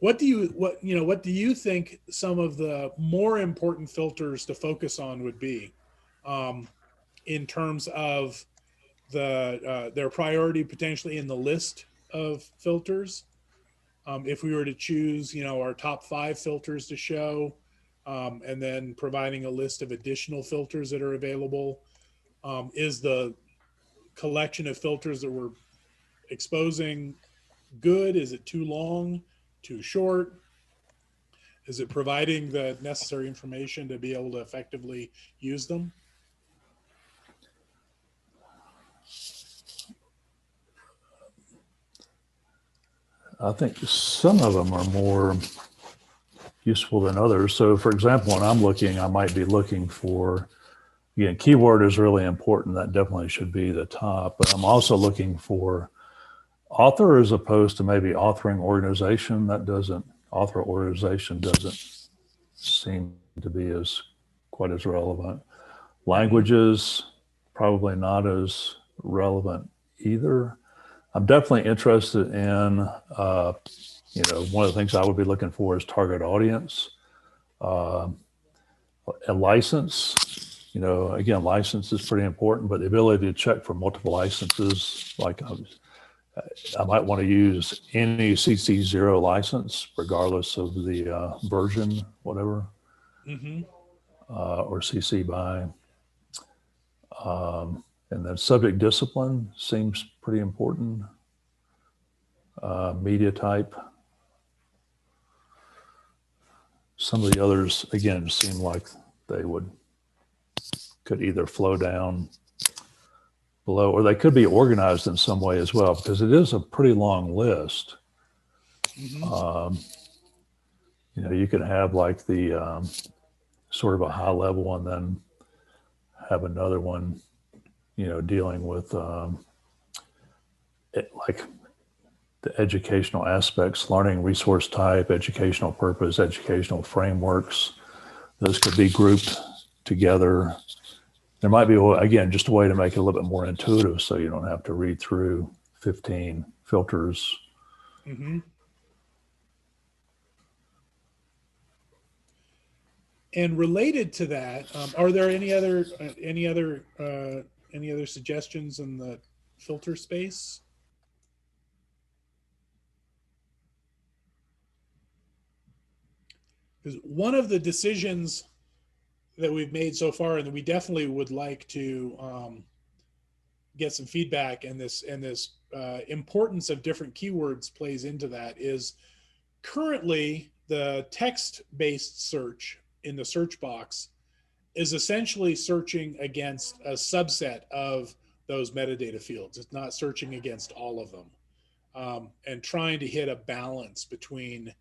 what do you think some of the more important filters to focus on would be, in terms of their priority potentially in the list of filters? If we were to choose, our top 5 filters to show, and then providing a list of additional filters that are available, is the collection of filters that we're exposing good? Is it too long, too short? Is it providing the necessary information to be able to effectively use them? I think some of them are more useful than others. So for example, when I'm looking, I might be looking for, again, keyword is really important. That definitely should be the top, but I'm also looking for author as opposed to maybe authoring organization. Author organization doesn't seem to be quite as relevant. Languages, probably not as relevant either. I'm definitely interested in, one of the things I would be looking for is target audience, a license. Again, license is pretty important, but the ability to check for multiple licenses, like I might want to use any CC0 license, regardless of the version, whatever, or CC by. And then subject discipline seems pretty important. Media type. Some of the others, again, seem like they could either flow down below, or they could be organized in some way as well, because it is a pretty long list. You could have like the sort of a high level, and then have another one, dealing with like the educational aspects, learning resource type, educational purpose, educational frameworks. Those could be grouped together. There might be, again, just a way to make it a little bit more intuitive, so you don't have to read through 15 filters. And related to that, are there any other suggestions in the filter space? Because one of the decisions that we've made so far, and that we definitely would like to get some feedback, and this importance of different keywords plays into that, is currently the text-based search in the search box is essentially searching against a subset of those metadata fields. It's not searching against all of them, and trying to hit a balance between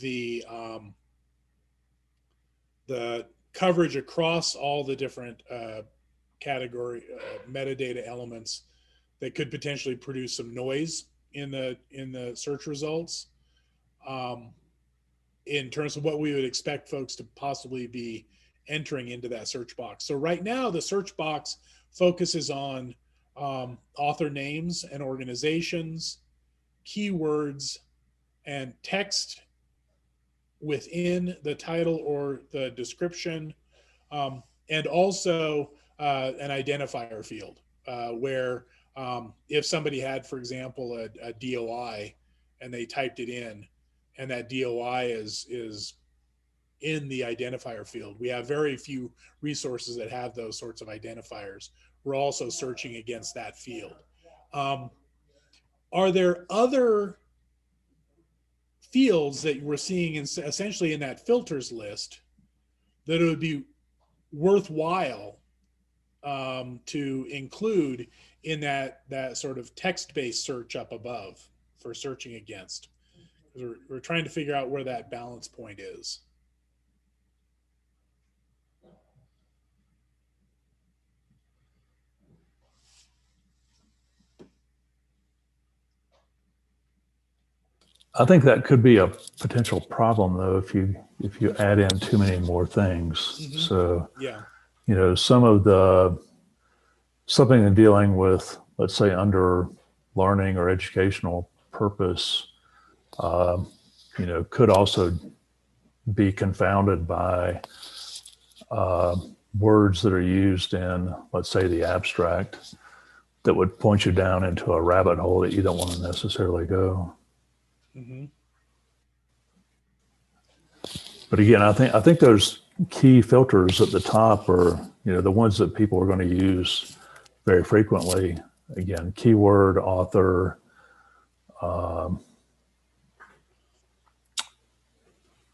the coverage across all the different category metadata elements that could potentially produce some noise in the search results, in terms of what we would expect folks to possibly be entering into that search box. So right now, the search box focuses on author names and organizations, keywords, and text within the title or the description, and also an identifier field, where if somebody had, for example, a DOI and they typed it in, and that DOI is in the identifier field. We have very few resources that have those sorts of identifiers. We're also searching against that field. are there other fields that we're seeing essentially in that filters list that it would be worthwhile to include in that sort of text-based search up above for searching against? Because we're trying to figure out where that balance point is. I think that could be a potential problem, though, if you add in too many more things. Mm-hmm. So, yeah, you know, something in dealing with, let's say, under learning or educational purpose, you know, could also be confounded by words that are used in, let's say, the abstract that would point you down into a rabbit hole that you don't want to necessarily go. mm-hmm. But again, I think those key filters at the top are, you know, the ones that people are going to use very frequently. Again, keyword, author,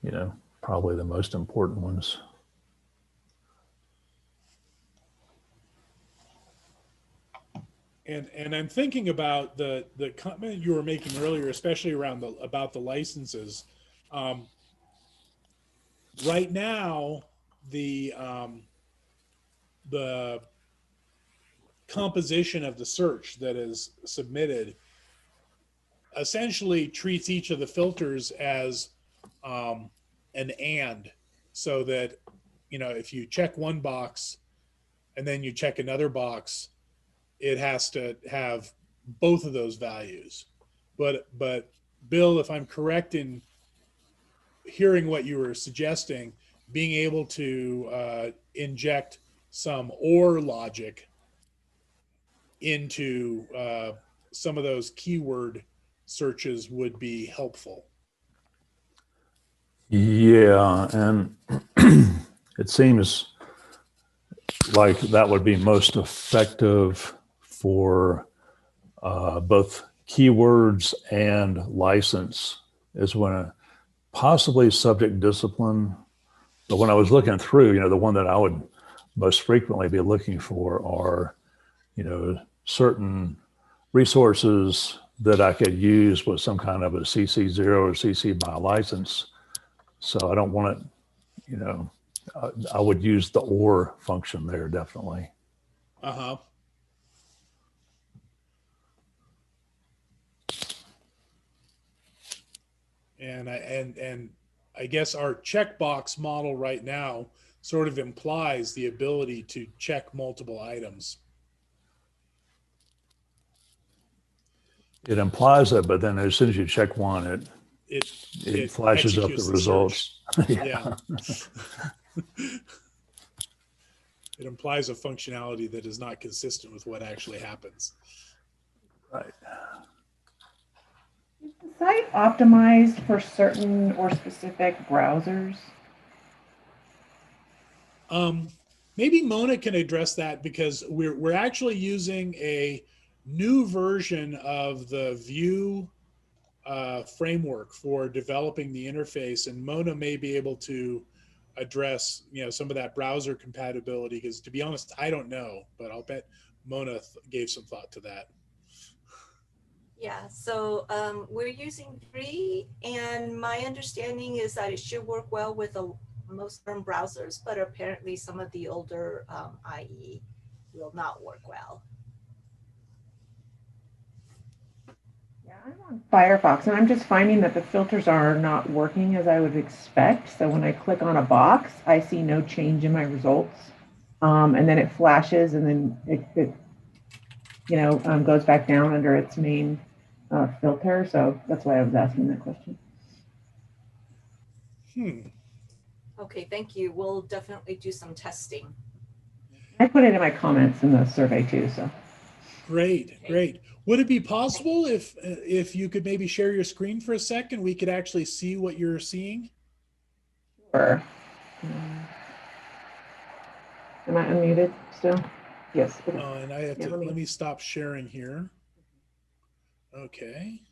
you know, probably the most important ones. And I'm thinking about the comment you were making earlier, especially around about the licenses. Right now, the composition of the search that is submitted essentially treats each of the filters as an and, so that, you know, if you check one box and then you check another box, it has to have both of those values. But Bill, if I'm correct in hearing what you were suggesting, being able to inject some OR logic into some of those keyword searches would be helpful. Yeah, and it seems like that would be most effective for both keywords and license, is when possibly subject discipline. But when I was looking through, you know, the one that I would most frequently be looking for are, you know, certain resources that I could use with some kind of a CC0 or CC by license. So I don't want it, you know, I would use the OR function there, definitely. Uh-huh. And I guess our checkbox model right now sort of implies the ability to check multiple items. It implies it, but then as soon as you check one, it flashes up the results. Yeah. It implies a functionality that is not consistent with what actually happens. Right. Is the site optimized for certain or specific browsers? Maybe Mona can address that, because we're actually using a new version of the Vue framework for developing the interface, and Mona may be able to address, you know, some of that browser compatibility, because to be honest, I don't know, but I'll bet Mona gave some thought to that. Yeah, so we're using Vue, and my understanding is that it should work well with most modern browsers, but apparently some of the older IE will not work well. Yeah, I'm on Firefox, and I'm just finding that the filters are not working as I would expect. So when I click on a box, I see no change in my results. And then it flashes, and then it you know, goes back down under its main filter. So that's why I was asking that question. Okay, thank you. We'll definitely do some testing. I put it in my comments in the survey too. So great. Would it be possible if you could maybe share your screen for a second, we could actually see what you're seeing? Sure. Am I unmuted still? Yes. And I have to let me stop sharing here. Okay.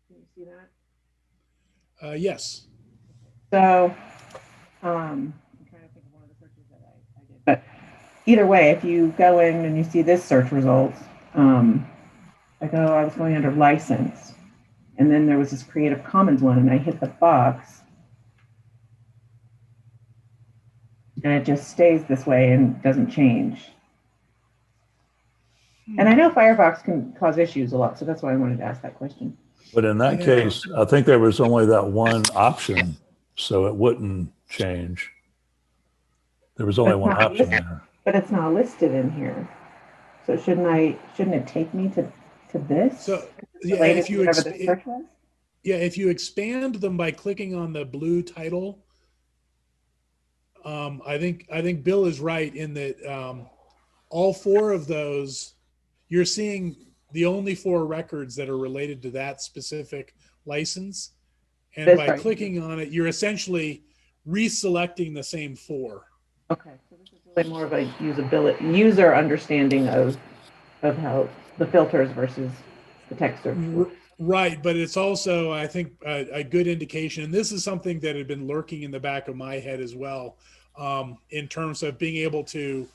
Can you see that? Yes. So I'm trying to think of one of the searches that I did. But either way, if you go in and you see this search results, I was going under license. And then there was this Creative Commons one, and I hit the box. And it just stays this way and doesn't change. And I know Firefox can cause issues a lot, so that's why I wanted to ask that question. But in that case, I think there was only that one option, so it wouldn't change. There was only one option there. But it's not listed in here. So shouldn't it take me to this? So yeah, if you if you expand them by clicking on the blue title, I think Bill is right in that all four of those, you're seeing the only 4 records that are related to that specific license. And That's by right. clicking on it, you're essentially reselecting the same 4. Okay, so this is really more of a user understanding of how the filters versus the text search works. Right, but it's also, I think, a good indication, and this is something that had been lurking in the back of my head as well, in terms of being able to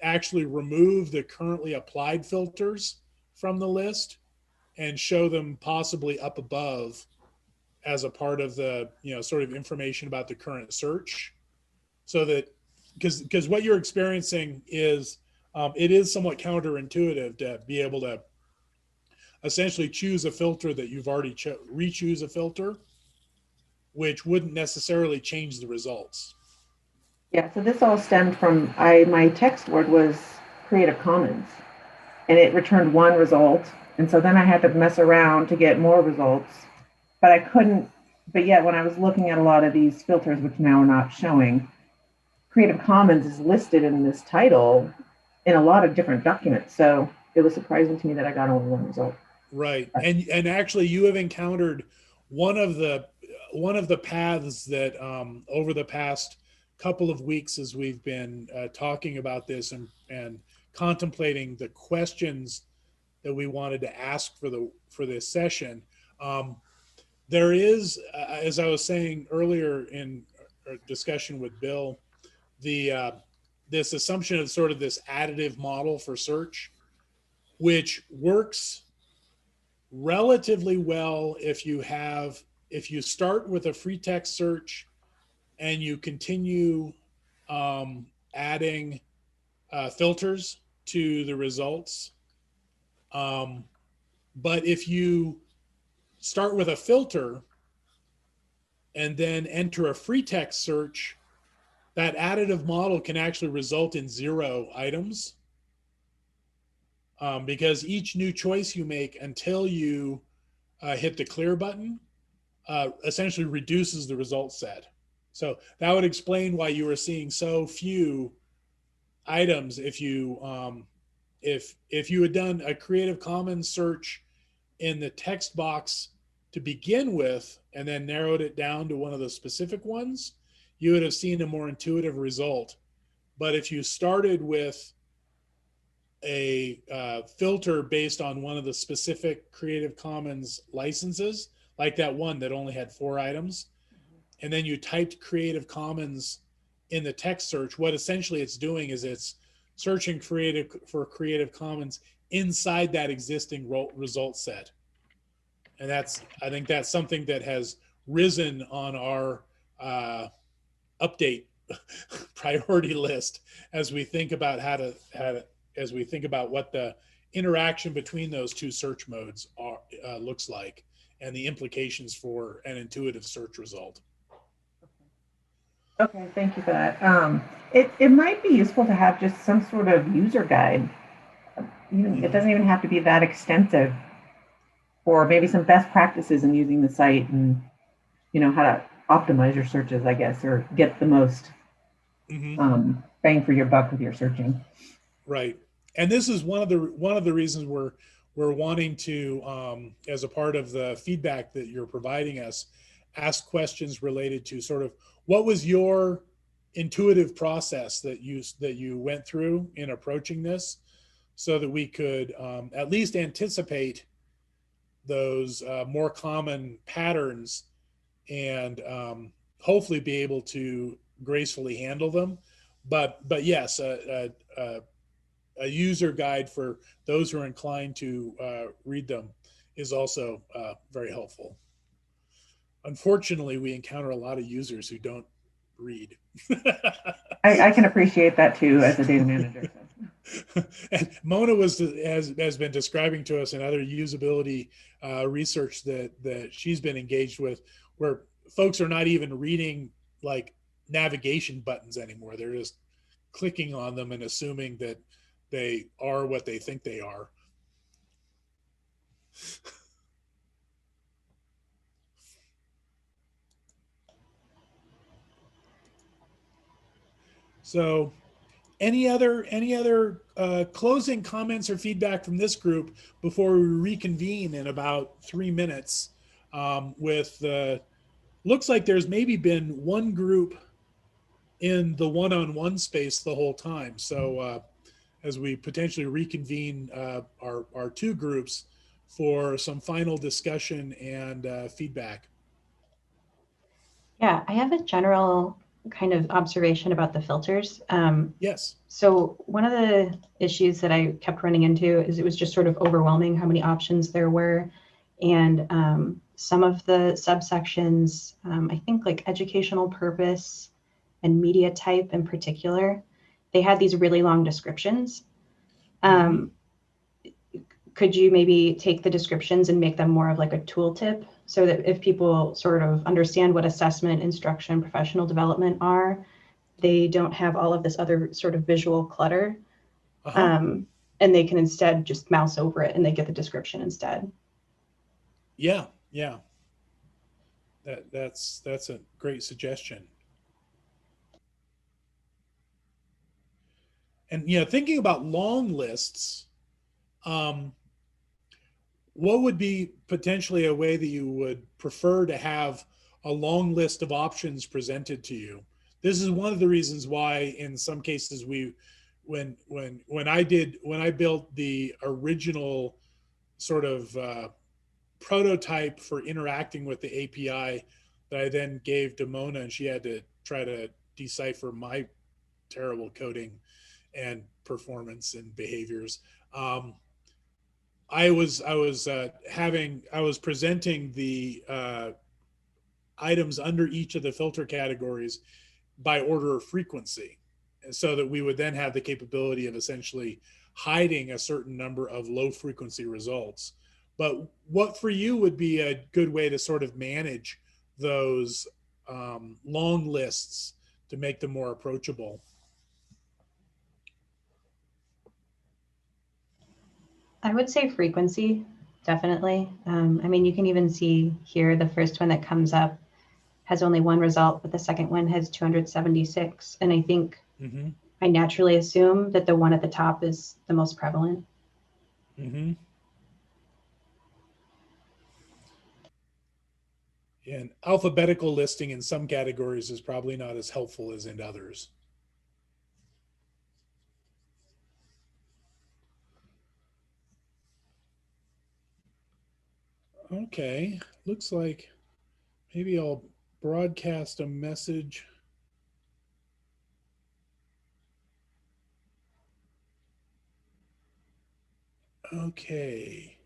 actually remove the currently applied filters from the list and show them possibly up above as a part of the, sort of information about the current search. So that, because what you're experiencing is, it is somewhat counterintuitive to be able to essentially choose a filter that you've already re-choose a filter, which wouldn't necessarily change the results. Yeah, so this all stemmed from, my text word was Creative Commons, and it returned 1 result. And so then I had to mess around to get more results, but I couldn't, but yet when I was looking at a lot of these filters, which now are not showing, Creative Commons is listed in this title in a lot of different documents. So it was surprising to me that I got only 1 result. Right, and actually, you have encountered one of the paths that over the past couple of weeks, as we've been talking about this and contemplating the questions that we wanted to ask for this session. There is, as I was saying earlier in our discussion with Bill, this assumption of sort of this additive model for search, which works relatively well if you start with a free text search and you continue adding filters to the results. But if you start with a filter and then enter a free text search, that additive model can actually result in 0 items. Because each new choice you make until you hit the clear button essentially reduces the result set. So that would explain why you were seeing so few items if you had done a Creative Commons search in the text box to begin with and then narrowed it down to one of the specific ones, you would have seen a more intuitive result. But if you started with a filter based on one of the specific Creative Commons licenses, like that one that only had 4 items, and then you typed Creative Commons in the text search, what essentially it's doing is it's searching for Creative Commons inside that existing result set. And I think that's something that has risen on our update priority list as we think about as we think about what the interaction between those 2 search modes looks like and the implications for an intuitive search result. Okay, thank you for that. It might be useful to have just some sort of user guide. It doesn't even have to be that extensive, or maybe some best practices in using the site and how to optimize your searches, I guess, or get the most bang for your buck with your searching. Right, and this is one of the reasons we're wanting to, as a part of the feedback that you're providing us, ask questions related to sort of what was your intuitive process that you went through in approaching this, so that we could at least anticipate those more common patterns and hopefully be able to gracefully handle them. But yes, a user guide for those who are inclined to read them is also very helpful. Unfortunately, we encounter a lot of users who don't read. I can appreciate that too as a data manager. And Mona has been describing to us in other usability research that she's been engaged with, where folks are not even reading like navigation buttons anymore. They're just clicking on them and assuming that they are what they think they are. So any other closing comments or feedback from this group before we reconvene in about 3 minutes with looks like there's maybe been one group in the one-on-one space the whole time. So as we potentially reconvene our two groups for some final discussion and feedback. Yeah, I have a general kind of observation about the filters. Yes. So one of the issues that I kept running into is it was just sort of overwhelming how many options there were. And some of the subsections, I think like educational purpose and media type in particular, they had these really long descriptions. Could you maybe take the descriptions and make them more of like a tooltip, so that if people sort of understand what assessment, instruction, professional development are, they don't have all of this other sort of visual clutter, and they can instead just mouse over it and they get the description instead. Yeah, yeah. That's a great suggestion. And thinking about long lists, what would be potentially a way that you would prefer to have a long list of options presented to you? This is one of the reasons why in some cases when I built the original sort of prototype for interacting with the API that I then gave to Mona, and she had to try to decipher my terrible coding and performance and behaviors. I was presenting the items under each of the filter categories by order of frequency, and so that we would then have the capability of essentially hiding a certain number of low frequency results. But what for you would be a good way to sort of manage those long lists to make them more approachable? I would say frequency, definitely. I mean, you can even see here the first one that comes up has only one result, but the second one has 276. And I think I naturally assume that the one at the top is the most prevalent. And alphabetical listing in some categories is probably not as helpful as in others. Okay, looks like maybe I'll broadcast a message. Okay.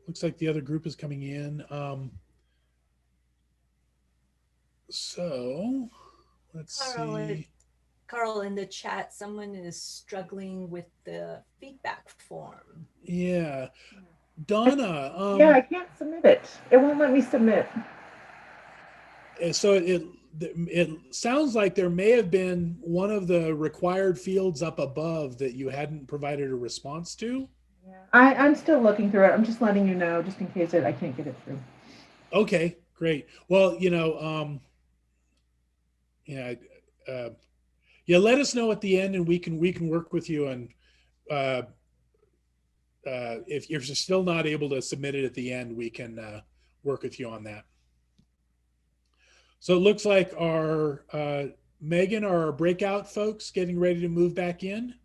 Looks like the other group is coming in. So let's see. Carl, in the chat, someone is struggling with the feedback form. Yeah. Donna. Yeah, I can't submit it. It won't let me submit. So it sounds like there may have been one of the required fields up above that you hadn't provided a response to. Yeah. I'm still looking through it. I'm just letting you know, just in case I can't get it through. Okay, great. Well, let us know at the end, and we can work with you. And if you're still not able to submit it at the end, we can work with you on that. So it looks like our Megan, are our breakout folks getting ready to move back in?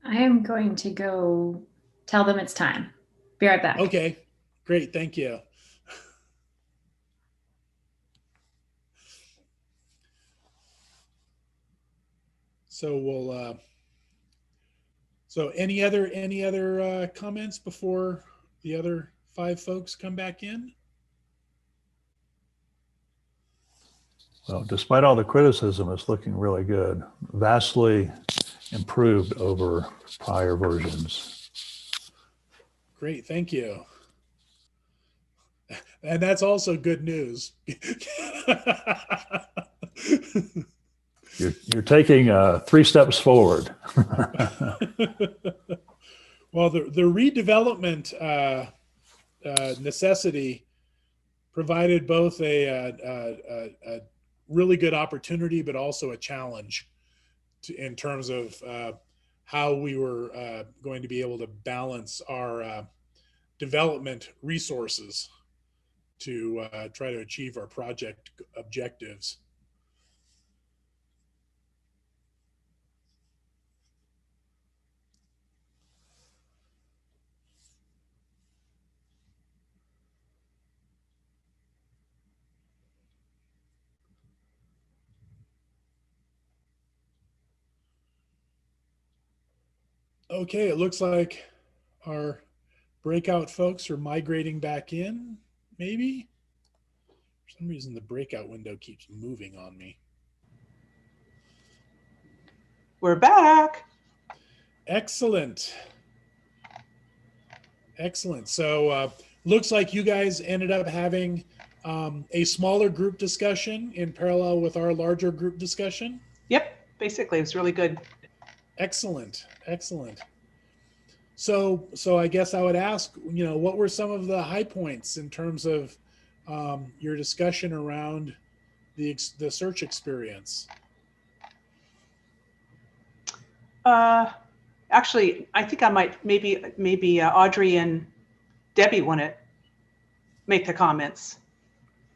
I am going to go tell them it's time. Be right back. Okay, great, thank you. So we'll, so any other comments before the other 5 folks come back in? Well, despite all the criticism, it's looking really good. Vastly improved over prior versions. Great, thank you. And that's also good news. You're taking 3 steps forward. Well, the redevelopment necessity provided both a really good opportunity, but also a challenge in terms of how we were going to be able to balance our development resources to try to achieve our project objectives. Okay, it looks like our breakout folks are migrating back in, maybe? For some reason, the breakout window keeps moving on me. We're back. Excellent. Excellent. So looks like you guys ended up having a smaller group discussion in parallel with our larger group discussion. Yep, basically, it was really good. Excellent. Excellent. So I guess I would ask, what were some of the high points in terms of your discussion around the search experience? Actually, I think I might maybe Audrey and Debbie want to make the comments,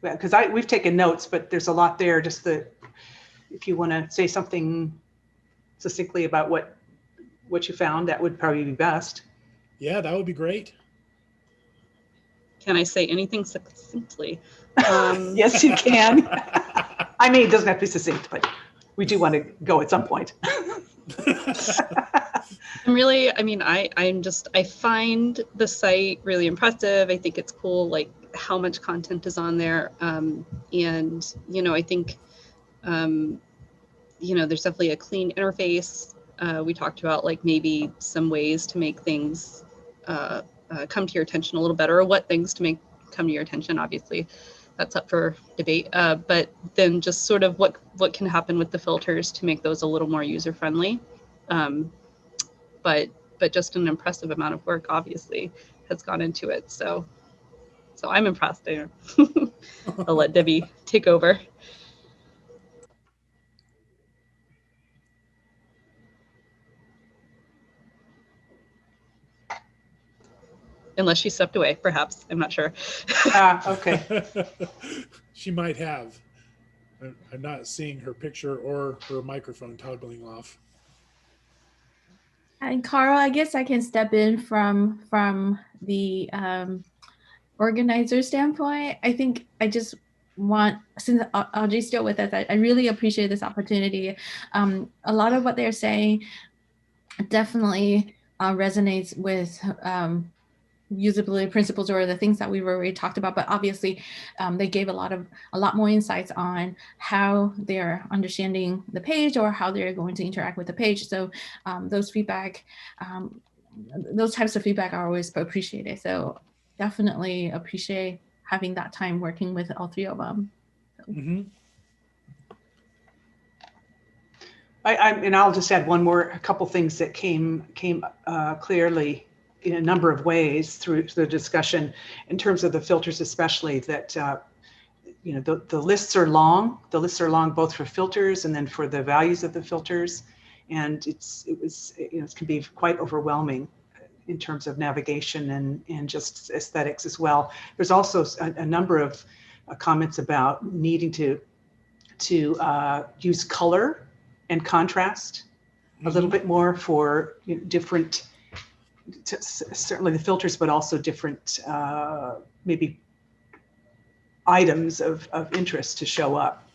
because we've taken notes, but there's a lot there. Just if you want to say something succinctly about what you found, that would probably be best. Yeah, that would be great. Can I say anything succinctly? Yes, you can. I mean, it doesn't have to be succinct, but we do want to go at some point. I find the site really impressive. I think it's cool, like how much content is on there. And, I think, there's definitely a clean interface. We talked about like maybe some ways to make things come to your attention a little better, or what things to make come to your attention. Obviously, that's up for debate. But then just sort of what can happen with the filters to make those a little more user friendly. But just an impressive amount of work obviously has gone into it. So I'm impressed. I'll let Debbie take over. Unless she stepped away, perhaps. I'm not sure. Okay. She might have. I'm not seeing her picture or her microphone toggling off. And Carl, I guess I can step in from the organizer standpoint. I think I just want, since Audrey's still with us, I really appreciate this opportunity. A lot of what they're saying definitely resonates with usability principles, or the things that we've already talked about, but obviously they gave a lot more insights on how they're understanding the page or how they're going to interact with the page. So those types of feedback are always appreciated. So definitely appreciate having that time working with all 3 of them. So. Mm-hmm. And I'll just add a couple things that came clearly in a number of ways through the discussion, in terms of the filters, especially that the lists are long. The lists are long both for filters and then for the values of the filters, and it can be quite overwhelming in terms of navigation and just aesthetics as well. There's also a number of comments about needing to to use color and contrast a little bit more for different, certainly the filters, but also different maybe items of interest to show up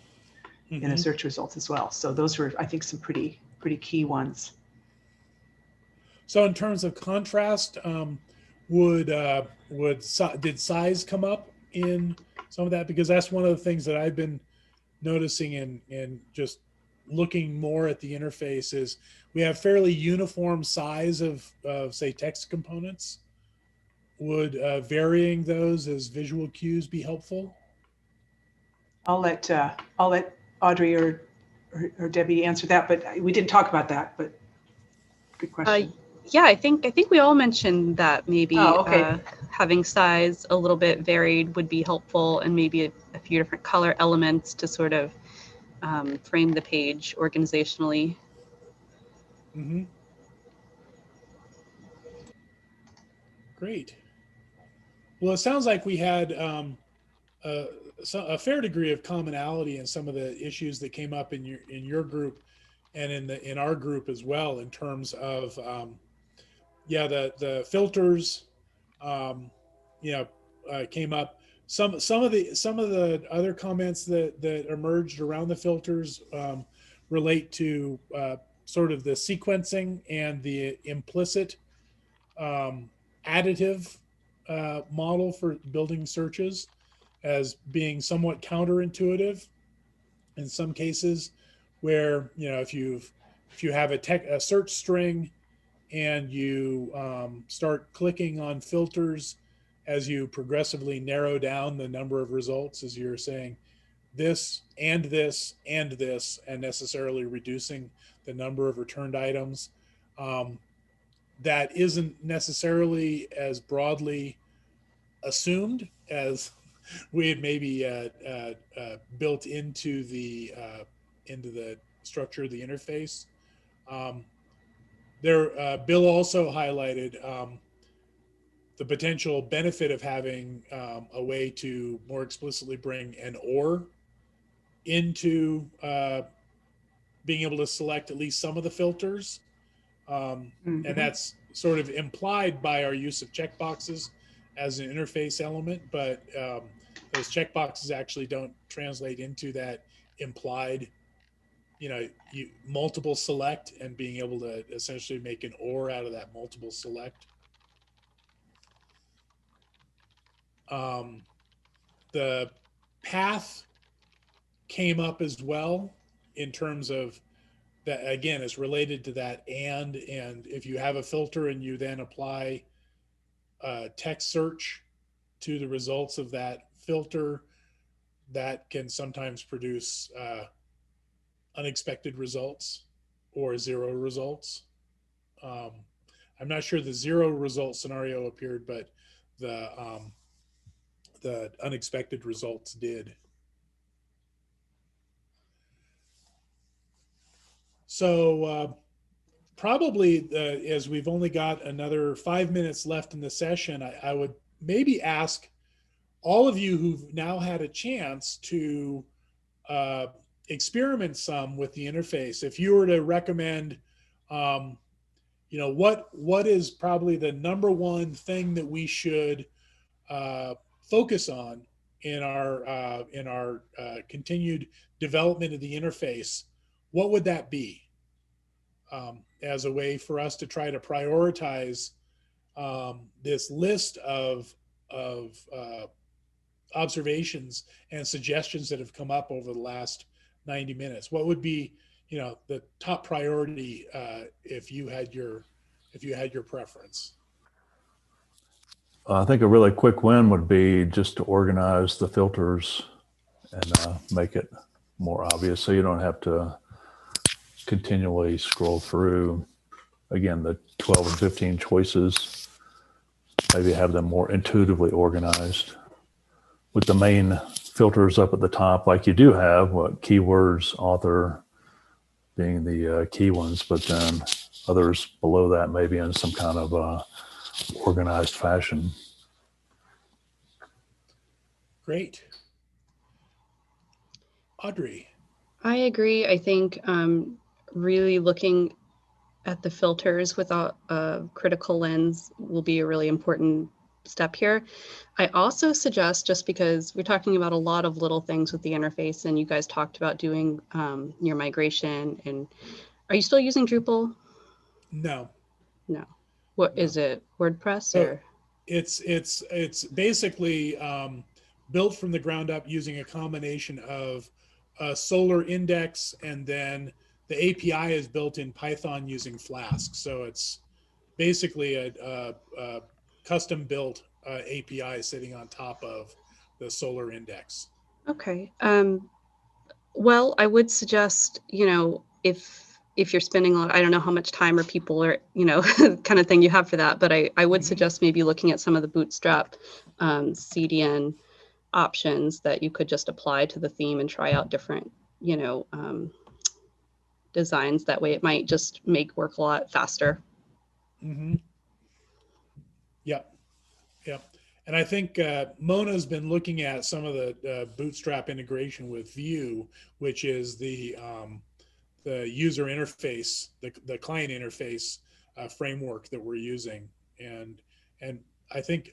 in the search results as well. So those were, I think, some pretty key ones. So in terms of contrast, did size come up in some of that? Because that's one of the things that I've been noticing in just looking more at the interface is we have fairly uniform size of say text components. Would varying those as visual cues be helpful? I'll let Audrey or Debbie answer that, but we didn't talk about that, but good question. Yeah, I think we all mentioned that maybe having size a little bit varied would be helpful, and maybe a few different color elements to sort of frame the page organizationally. Mm-hmm. Great. Well, it sounds like we had a fair degree of commonality in some of the issues that came up in your group and in our group as well, in terms of the filters came up. Some of the other comments that emerged around the filters relate to sort of the sequencing and the implicit additive model for building searches as being somewhat counterintuitive in some cases, where if you have a search string and you start clicking on filters as you progressively narrow down the number of results, as you're saying this and this and this, and necessarily reducing the number of returned items, that isn't necessarily as broadly assumed as we had maybe built into the structure of the interface. Bill also highlighted the potential benefit of having a way to more explicitly bring an OR into being able to select at least some of the filters. And that's sort of implied by our use of checkboxes as an interface element, but those checkboxes actually don't translate into that implied, multiple select and being able to essentially make an OR out of that multiple select. The path came up as well in terms of that, again, is related to that and if you have a filter and you then apply text search to the results of that filter, that can sometimes produce unexpected results or zero results. I'm not sure the zero result scenario appeared, but the unexpected results did. So probably as we've only got another 5 minutes left in the session, I would maybe ask all of you who've now had a chance to experiment some with the interface. If you were to recommend, what is probably the number one thing that we should focus on in our continued development of the interface, what would that be? As a way for us to try to prioritize this list of observations and suggestions that have come up over the last 90 minutes. What would be, the top priority if you had your preference? I think a really quick win would be just to organize the filters and make it more obvious, so you don't have to continually scroll through, again, the 12 or 15 choices. Maybe have them more intuitively organized with the main filters up at the top, like you do have, keywords, author being the key ones, but then others below that maybe in some kind of organized fashion. Great. Audrey. I agree. I think really looking at the filters with a critical lens will be a really important step here. I also suggest, just because we're talking about a lot of little things with the interface, and you guys talked about doing your migration, and are you still using Drupal? No. No. What No. is it? WordPress So or? it's basically built from the ground up using a combination of a Solar index, and then the API is built in Python using Flask. So it's basically a custom built API sitting on top of the Solar index. Okay. Well, I would suggest, if you're spending a lot, I don't know how much time or people are, kind of thing you have for that, but I would suggest maybe looking at some of the Bootstrap CDN options that you could just apply to the theme and try out different, designs. That way it might just make work a lot faster. Mm-hmm. Yep. Yep. And I think Mona's been looking at some of the Bootstrap integration with Vue, which is the user interface, the client interface framework that we're using, and I think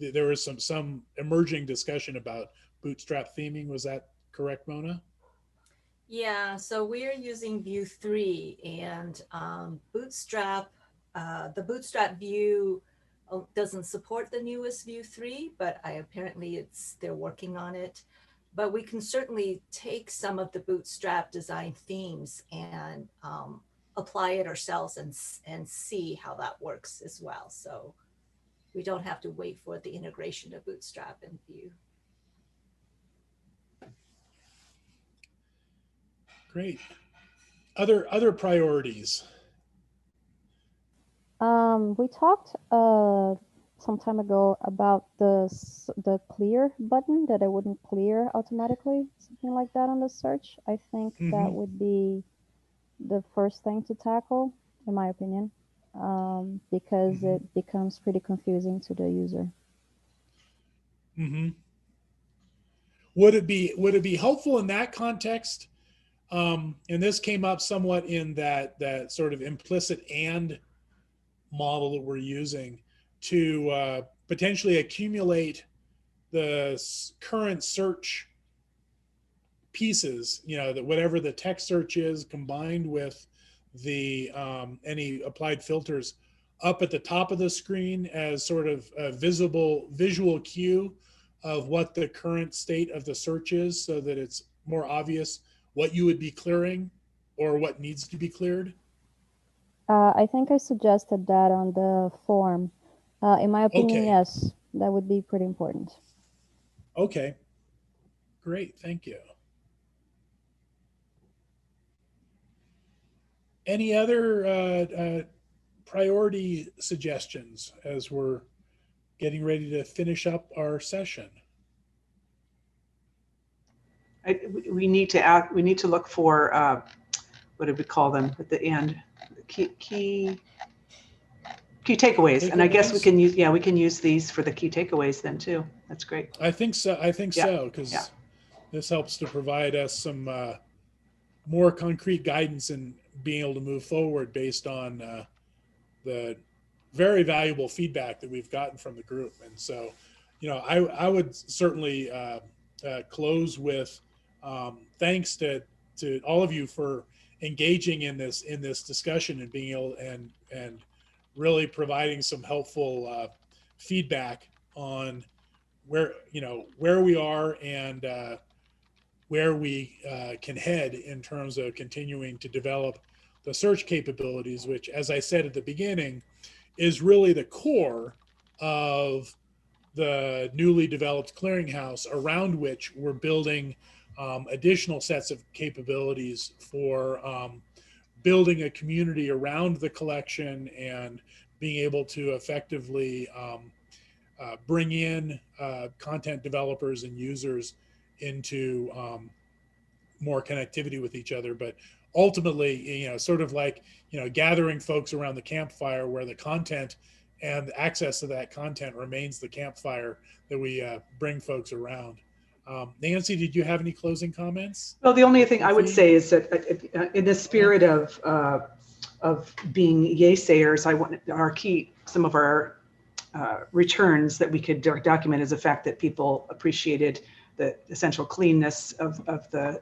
there was some emerging discussion about Bootstrap theming. Was that correct, Mona? Yeah, so we're using Vue 3 and Bootstrap. The Bootstrap Vue doesn't support the newest Vue 3, but apparently they're working on it. But we can certainly take some of the Bootstrap design themes and apply it ourselves and see how that works as well. So we don't have to wait for the integration of Bootstrap and Vue. Great. Other priorities. We talked some time ago about the clear button, that it wouldn't clear automatically, something like that on the search. I think that would be the first thing to tackle, in my opinion, because it becomes pretty confusing to the user. Mm-hmm. Would it be helpful in that context? And this came up somewhat in that sort of implicit and model that we're using, to potentially accumulate the current search pieces, that whatever the text search is, combined with the any applied filters up at the top of the screen as sort of a visual cue of what the current state of the search is, so that it's more obvious what you would be clearing or what needs to be cleared. I think I suggested that on the form. In my opinion, Okay. yes, that would be pretty important. Okay. Great. Thank you. Any other priority suggestions as we're getting ready to finish up our session? We need to look for what did we call them at the end? Key takeaways. And I guess we can use these for the key takeaways then too. That's great. I think so. So, because this helps to provide us some more concrete guidance in being able to move forward based on the very valuable feedback that we've gotten from the group. And so, I would certainly close with thanks to all of you for engaging in this discussion and being able and really providing some helpful feedback on where we are and where we can head in terms of continuing to develop the search capabilities, which, as I said at the beginning, is really the core of the newly developed clearinghouse, around which we're building additional sets of capabilities for building a community around the collection and being able to effectively bring in content developers and users into more connectivity with each other. But ultimately, sort of like, gathering folks around the campfire, where the content and access to that content remains the campfire that we bring folks around. Nancy, did you have any closing comments? Well, the only thing I would say is that in the spirit of being yaysayers, I want some of our returns that we could document as a fact that people appreciated the essential cleanness of the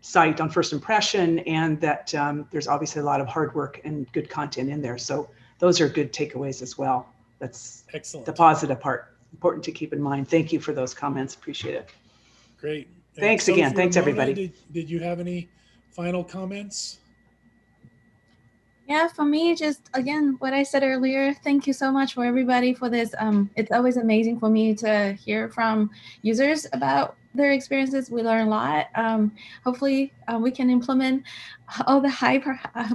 site on first impression, and that there's obviously a lot of hard work and good content in there. So those are good takeaways as well. That's excellent. The positive part. Important to keep in mind. Thank you for those comments. Appreciate it. Great. Thanks again. Thanks, everybody. Did you have any final comments? Yeah, for me, just again, what I said earlier, thank you so much for everybody for this. It's always amazing for me to hear from users about their experiences. We learn a lot. Hopefully we can implement all the high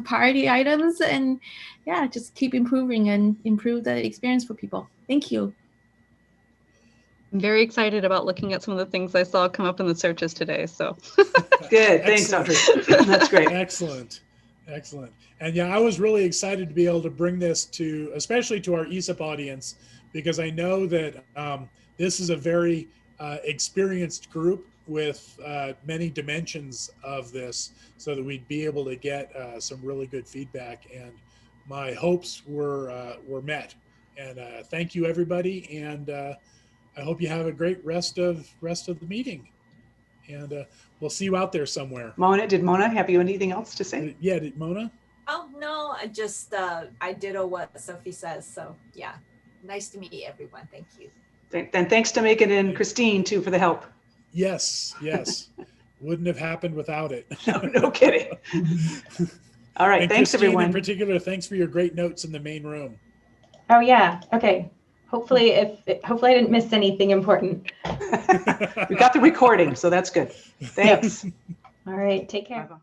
priority items and yeah, just keep improving and improve the experience for people. Thank you. I'm very excited about looking at some of the things I saw come up in the searches today. So good. Thanks, Audrey. That's great. Excellent. Excellent. And yeah, I was really excited to be able to bring this to, especially to our ESIP audience, because I know that this is a very experienced group with many dimensions of this, so that we'd be able to get some really good feedback. And my hopes were met. And thank you, everybody. And I hope you have a great rest of the meeting. And we'll see you out there somewhere. Did Mona have you anything else to say? Yeah, did Mona? Oh, no, I just, I ditto what Sophie says. So yeah, nice to meet everyone. Thank you. And thanks to Megan and Christine too for the help. Yes, yes. Wouldn't have happened without it. No kidding. All right, and thanks Christine, everyone. In particular, thanks for your great notes in the main room. Oh yeah, okay. Hopefully hopefully I didn't miss anything important. We got the recording, so that's good. Thanks. All right, take care. Bye-bye.